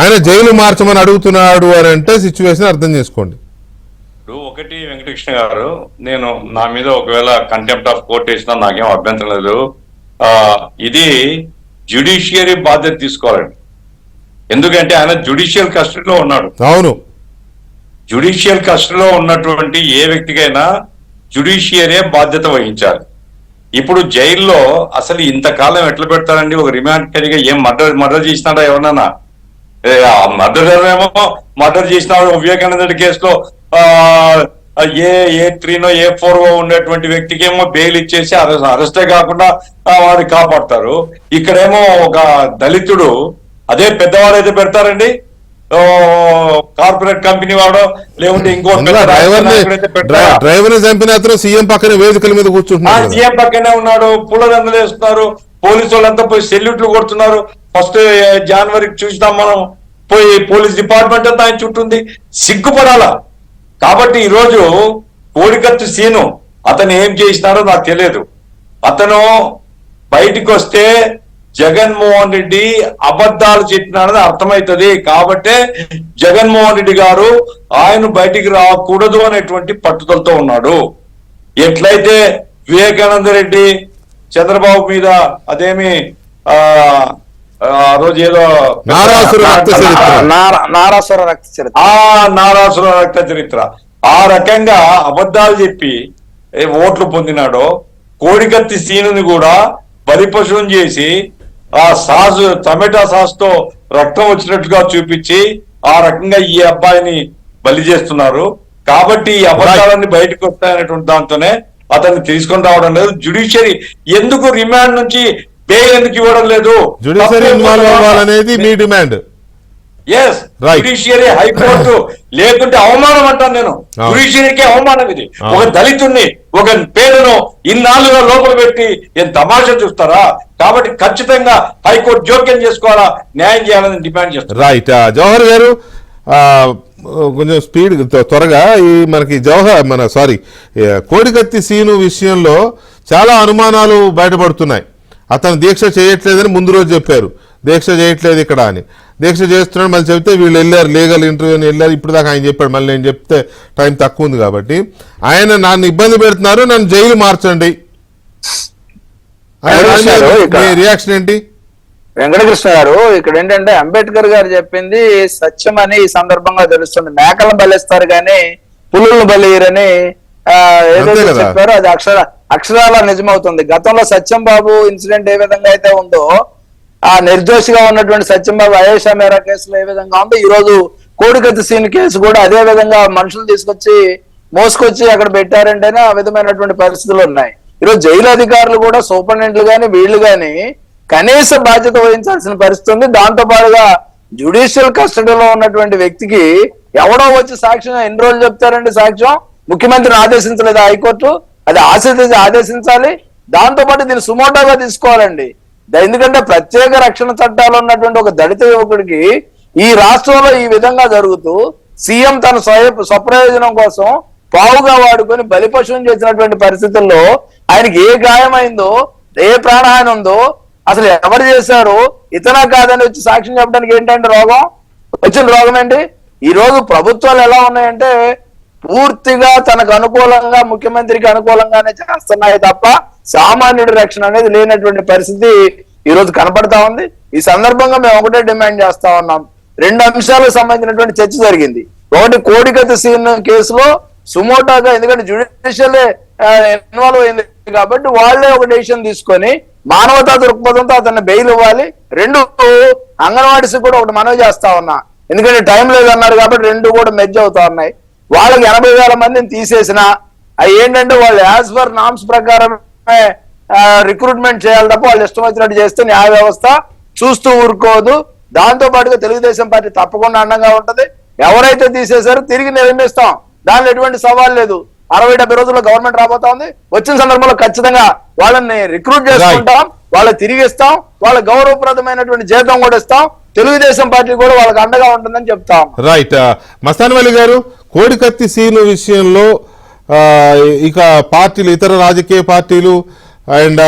ఆయన జైలు మార్చమని అడుగుతున్నాడు అని అంటే సిచ్యువేషన్ అర్థం చేసుకోండి. ఇప్పుడు ఒకటి వెంకటకృష్ణ గారు, నేను నా మీద ఒకవేళ కంటెంప్ట్ ఆఫ్ కోర్ట్ వేసినా నాకేం అభ్యంతరం లేదు. ఇది జ్యుడిషియరీ బాధ్యత తీసుకోవాలండి. ఎందుకంటే ఆయన జ్యుడిషియల్ కస్టడీలో ఉన్నాడు. అవును, జ్యుడిషియల్ కస్టడీలో ఉన్నటువంటి ఏ వ్యక్తికైనా జ్యుడిషియరీ బాధ్యత వహించాలి. ఇప్పుడు జైల్లో అసలు ఇంతకాలం ఎట్లా పెడతారండి? ఒక రిమాండ్ ఖైదీగా ఏం మర్డర్ చేసినాడా ఎవరన్నా? మర్డర్ చేసినాడు. వివేకానంద రెడ్డి కేసులో A3 A4 ఉండేటువంటి వ్యక్తికి ఏమో బెయిల్ ఇచ్చేసి అరెస్టే కాకుండా వాడిని కాపాడతారు. ఇక్కడేమో ఒక దళితుడు, అదే పెద్దవాడైతే పెడతారండి, కార్పొరేట్ కంపెనీ వాడో లేకుంటే ఇంకో డ్రైవర్ చంపిన అతను సీఎం పక్కన వేదికల మీద కూర్చుంటున్నారు, సీఎం పక్కనే ఉన్నాడు, పూలదండలు వేస్తున్నారు, పోలీసు వాళ్ళంతా పోయి సెల్యూట్లు కొడుతున్నారు. ఫస్ట్ జనవరికి చూసినాం మనం, పోయి పోలీస్ డిపార్ట్మెంట్ అంతా ఆయన చుట్టూ ఉంది, సిగ్గుపడాలా. కాబట్టి ఈరోజు కోడికత్తి సీను అతను ఏం చేసినారో నాకు తెలియదు. అతను బయటికి వస్తే జగన్మోహన్ రెడ్డి అబద్ధాలు చెప్పినారని అర్థమవుతుంది. కాబట్టే జగన్మోహన్ రెడ్డి గారు ఆయన బయటికి రాకూడదు అనేటువంటి పట్టుదలతో ఉన్నాడు. ఎట్లయితే వివేకానంద రెడ్డి చంద్రబాబు మీద అదేమి ఆ రోజు ఏదో నారాసుర రక్త చరిత్ర ఆ రకంగా అబద్ధాలు చెప్పి ఓట్లు పొందినాడో, కోడికత్తి సీనుని కూడా బలిపశువుని చేసి ఆ సాసు టమాటా సాస్ తో రక్తం వచ్చినట్లుగా చూపించి ఆ రకంగా ఈ అబ్బాయిని బలి చేస్తున్నారు. కాబట్టి ఈ అబద్ధాలన్నీ బయటకు వస్తాయనేటువంటి దాంతోనే అతన్ని తీసుకొని రావడం లేదు. జ్యుడిషియరీ ఎందుకు రిమాండ్ నుంచి బెయిల్ ఎందుకు ఇవ్వడం లేదు? జ్యుడిషియరీ ఇన్వాల్వ్ అవ్వాలనేది మీ డిమాండ్. ఎస్, జ్యుడిషియరీ హైకోర్టు లేకుంటే అవమానం అంటాను నేను. జ్యుడిషియరీకి అవమానం ఇది. ఒక దళితుడిని, ఒక పేదను ఇన్నాళ్ళుగా లోపల పెట్టి ఏం తమాషా చూస్తారా? కాబట్టి ఖచ్చితంగా హైకోర్టు జోక్యం చేసుకోవాలా, న్యాయం చేయాలని డిమాండ్ చేస్తారు. రైట్. జవహర్ గారు, కొంచెం స్పీడ్ త్వరగా ఈ మనకి కోడికత్తి సీను విషయంలో చాలా అనుమానాలు బయటపడుతున్నాయి. అతను దీక్ష చేయట్లేదని ముందు రోజు చెప్పారు, దీక్ష చేయట్లేదు ఇక్కడ అని. దీక్ష చేస్తున్నాడు మళ్ళీ చెప్తే వీళ్ళు వెళ్ళారు, లీగల్ ఇంటర్వ్యూ అని వెళ్ళారు. ఇప్పుడు దాకా ఆయన చెప్పాడు, మళ్ళీ నేను చెప్తే టైం తక్కువ ఉంది కాబట్టి ఆయన నన్ను ఇబ్బంది పెడుతున్నారు, నన్ను జైలు మార్చండి. రియాక్షన్ ఏంటి? వెంకటకృష్ణ గారు, ఇక్కడ ఏంటంటే అంబేద్కర్ గారు చెప్పింది సత్యం అని ఈ సందర్భంగా తెలుస్తుంది. మేకలను బలిస్తారు కానీ పులులను బలియరని ఏదైతే చెప్పారో అది అక్షరాల నిజమవుతుంది. గతంలో సత్యం బాబు ఇన్సిడెంట్ ఏ విధంగా అయితే ఉందో, ఆ నిర్దోషిగా ఉన్నటువంటి సత్యం బాబు అయేషా మేరా కేసులో ఏ విధంగా ఉందో, ఈ రోజు కోడికత్తి సీన్ కేసు కూడా అదే విధంగా మనుషులు తీసుకొచ్చి మోసుకొచ్చి అక్కడ పెట్టారంటేనే ఆ విధమైనటువంటి పరిస్థితులు ఉన్నాయి. ఈరోజు జైలు అధికారులు కూడా సూపరింటెండెంట్లు గాని వీళ్ళు గాని కనీస బాధ్యత వహించాల్సిన పరిస్థితి ఉంది. దాంతో పాటుగా జ్యుడిషియల్ కస్టడీలో ఉన్నటువంటి వ్యక్తికి ఎవడో వచ్చి సాక్ష్యం ఎన్ని రోజులు చెప్తారండి? సాక్ష్యం ముఖ్యమంత్రిని ఆదేశించలేదు హైకోర్టు, అది ఆదేశించాలి. దాంతో పాటు దీన్ని సుమోటోగా తీసుకోవాలండి. ఎందుకంటే ప్రత్యేక రక్షణ చట్టాలు ఉన్నటువంటి ఒక దళిత యువకుడికి ఈ రాష్ట్రంలో ఈ విధంగా జరుగుతూ సీఎం తన స్వప్రయోజనం కోసం పావుగా వాడుకొని బలిపశువుం చేసినటువంటి పరిస్థితుల్లో ఆయనకి ఏ గాయమైందో, ఏ ప్రాణహాని ఉందో, అసలు ఎవరు చేశారు, ఇతనా కాదని వచ్చి సాక్ష్యం చెప్పడానికి ఏంటంటే వచ్చిన రోగం ఏంటి? ఈ రోజు ప్రభుత్వాలు ఎలా ఉన్నాయంటే పూర్తిగా తనకు అనుకూలంగా, ముఖ్యమంత్రికి అనుకూలంగానే చేస్తున్నాయి తప్ప సామాన్యుడి రక్షణ అనేది లేనటువంటి పరిస్థితి ఈ రోజు కనపడతా ఉంది. ఈ సందర్భంగా మేము ఒకటే డిమాండ్ చేస్తా ఉన్నాం. 2 అంశాలకు సంబంధించినటువంటి చర్చ జరిగింది. ఒకటి, కోడికత్తి సీన్ కేసులో సుమోటాగా, ఎందుకంటే జ్యుడిషియల్ ఇన్వాల్వ్ అయింది కాబట్టి వాళ్లే ఒక డెసిషన్ తీసుకొని మానవతా దృక్పథంతో అతన్ని బెయిల్ ఇవ్వాలి. 2, అంగన్వాడీస్ కూడా ఒకటి మనవి చేస్తా ఉన్నా, ఎందుకంటే టైం లేదన్నారు కాబట్టి 2 కూడా మెర్జ్ అవుతా ఉన్నాయి. వాళ్ళకి 80,000 మందిని తీసేసిన అవి ఏంటంటే వాళ్ళు యాజ్ పర్ నామ్స్ ప్రకారమే రిక్రూట్మెంట్ చేయాలి తప్ప వాళ్ళు ఇష్టం వచ్చినట్టు చేస్తే న్యాయ వ్యవస్థ చూస్తూ ఊరుకోదు. దాంతో పాటుగా తెలుగుదేశం పార్టీ తప్పకుండా అండంగా ఉంటది. ఎవరైతే తీసేశారో తిరిగి నిర్మిస్తాం, దానిలో ఎటువంటి సవాల్ లేదు. 60-70 రోజుల్లో గవర్నమెంట్ రాబోతా ఉంది. వచ్చిన సందర్భంలో ఖచ్చితంగా వాళ్ళని రిక్రూట్ చేసుకుంటాం, వాళ్ళకి తిరిగి ఇస్తాం, వాళ్ళ గౌరవప్రదమైనటువంటి జీతం కూడా ఇస్తాం. తెలుగుదేశం పార్టీ కూడా వాళ్ళకి అండగా ఉంటుందని చెప్తాం. రైట్. మస్తాన్ వలి గారు, కోడికత్తి సీను విషయంలో ఇక పార్టీలు, ఇతర రాజకీయ పార్టీలు అండ్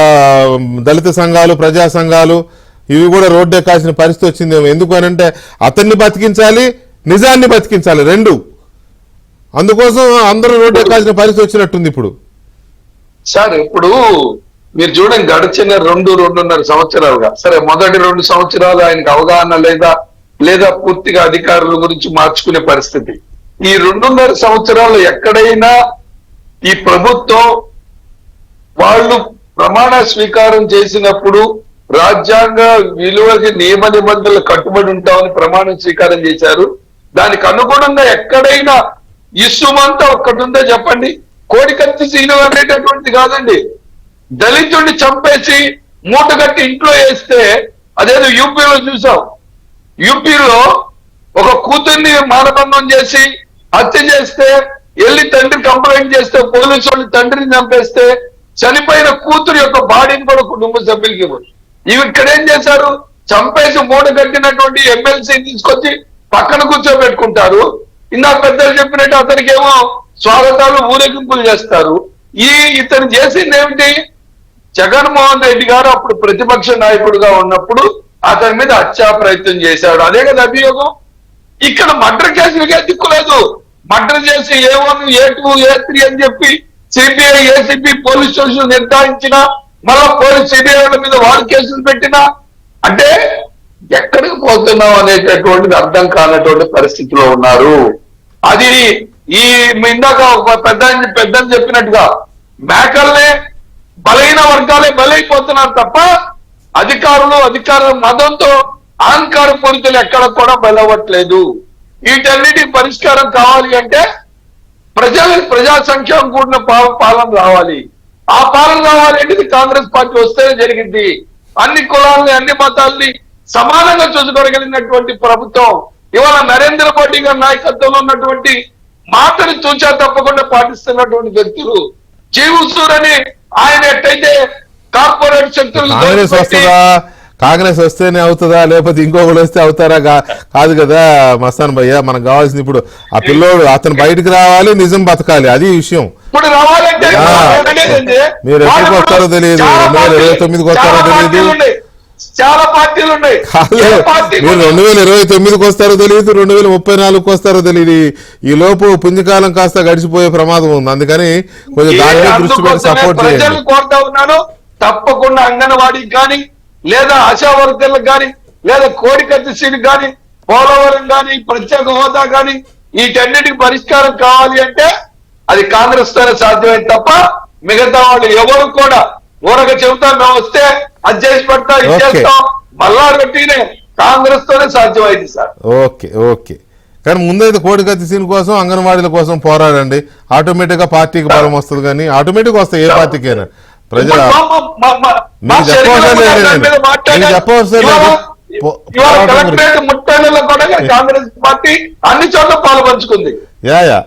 దళిత సంఘాలు, ప్రజా సంఘాలు ఇవి కూడా రోడ్డు ఎక్కాల్సిన పరిస్థితి వచ్చిందేమో. ఎందుకు అనంటే అతన్ని బతికించాలి, నిజాన్ని బతికించాలి, 2. అందుకోసం అందరూ రోడ్డు ఎక్కాల్సిన పరిస్థితి వచ్చినట్టుంది ఇప్పుడు. సార్ ఇప్పుడు మీరు చూడండి, గడిచిన 2-2.5 సంవత్సరాలుగా, సరే మొదటి 2 సంవత్సరాలు ఆయనకు అవగాహన లేదా పూర్తిగా అధికారుల గురించి మార్చుకునే పరిస్థితి. ఈ 2.5 సంవత్సరాలు ఎక్కడైనా ఈ ప్రభుత్వం వాళ్ళు ప్రమాణ స్వీకారం చేసినప్పుడు రాజ్యాంగ విలువకి నియమ నిబంధనలు కట్టుబడి ఉంటామని ప్రమాణ స్వీకారం చేశారు. దానికి అనుగుణంగా ఎక్కడైనా ఇసుమంతా ఒక్కటి ఉందో చెప్పండి. కోడికత్తి సీను అనేటటువంటిది కాదండి, దళితుడిని చంపేసి మూటగట్టి ఇంట్లో వేస్తే అదేదో యూపీలో చూసాం. యూపీలో ఒక కూతుర్ని మానభంగం చేసి హత్య చేస్తే వెళ్ళి తండ్రి కంప్లైంట్ చేస్తే పోలీసు వాళ్ళు తండ్రిని చంపేస్తే చనిపోయిన కూతురు యొక్క బాడీని కూడా కుటుంబ సభ్యులకి ఇవ్వరు. ఇవి ఇక్కడ ఏం చేశారు, చంపేసి మూట కట్టినటువంటి ఎమ్మెల్సీని తీసుకొచ్చి పక్కన కూర్చోబెట్టుకుంటారు. ఇందాక పెద్దలు చెప్పినట్టు అతనికి ఏమో స్వాగతాలు, ఊరేగింపులు చేస్తారు. ఇతను చేసింది ఏమిటి? జగన్మోహన్ రెడ్డి గారు అప్పుడు ప్రతిపక్ష నాయకుడిగా ఉన్నప్పుడు అతని మీద హత్యా ప్రయత్నం చేశాడు, అదే కదా అభియోగం. ఇక్కడ మర్డర్ కేసులకే దిక్కులేదు. మర్డర్ చేసి A1, A2, A3 అని చెప్పి సిబిఐ, ఏసీబీ పోలీస్ స్టేషన్ నిర్ధారించిన, మళ్ళా పోలీస్ సిబిఐల మీద వాళ్ళు కేసులు పెట్టినా, అంటే ఎక్కడికి పోతున్నాం అనేటటువంటిది అర్థం కానటువంటి పరిస్థితిలో ఉన్నారు. అది ఇందాక పెద్దని చెప్పినట్టుగా మేకల్నే బలైన వర్గాలే బలైపోతున్నారు తప్ప అధికార మదంతో అహంకార పూరితులు ఎక్కడ కూడా బలవట్లేదు. వీటన్నిటికి పరిష్కారం కావాలి అంటే ప్రజా సంక్షేమం కూడిన పాలన రావాలి. ఆ పాలన రావాలి అంటే కాంగ్రెస్ పార్టీ వస్తేనే జరిగింది. అన్ని కులాలని, అన్ని మతాలని సమానంగా చూసుకోగలిగినటువంటి ప్రభుత్వం ఇవాళ నరేంద్ర మోడీ గారి నాయకత్వంలో ఉన్నటువంటి మాటని తూచా తప్పకుండా పాటిస్తున్నటువంటి వ్యక్తులు. జీవసూర్ అని ఆయన ఎట్టయితే కార్పొరేట్ శక్తులు కాంగ్రెస్ వస్తేనే అవుతుందా లేకపోతే ఇంకొకరు వస్తే అవుతారా కాదు కదా మస్తాన్ భయ్య. మనకు కావాల్సింది ఇప్పుడు ఆ పిల్లోడు అతను బయటకు రావాలి, నిజం బతకాలి, అది విషయం. ఇప్పుడు రావాలంటే మీరు ఎక్కడికి వస్తారో తెలియదు, 2029కి వస్తారో తెలియదు, చాలా పార్టీలు ఉన్నాయి. మీరు 2029కి వస్తారో తెలియదు, 2034కి వస్తారో తెలియదు. ఈ లోపు పుణ్యకాలం కాస్త గడిచిపోయే ప్రమాదం ఉంది. అందుకని కొంచెం దాని మీద దృష్టి పెట్టి సపోర్ట్ చేయండి. ప్రజలు కోరుతా ఉన్నాను, తప్పకుండా అంగన్వాడీకి కానీ, లేదా ఆశా వర్కర్లకు కానీ, లేదా కోడికత్తిసీకి కానీ, పోలవరం కానీ, ప్రత్యేక హోదా కానీ, వీటన్నిటికి పరిష్కారం కావాలి అంటే అది కాంగ్రెస్ తోనే సాధ్యమైంది తప్ప మిగతా వాళ్ళు ఎవరు కూడా ఊరక చెబుతా మేము వస్తే అది చేసి పెడతా, ఇది చేస్తాం, మళ్ళా పెట్టినే కాంగ్రెస్ తోనే సాధ్యమైంది సార్. Okay okay. కానీ ముందైతే కోడికత్తి సీన్ కోసం, అంగన్వాడీల కోసం పోరాడండి. ఆటోమేటిక్ గా పార్టీకి బలం వస్తుంది. కానీ ఆటోమేటిక్ వస్తాయి ఏ పార్టీకైనా. ప్రజల కలెక్టరేట్ ముట్టడిలో కూడా కాంగ్రెస్ పార్టీ అన్ని చోట్ల పాలు పంచుకుంది. యా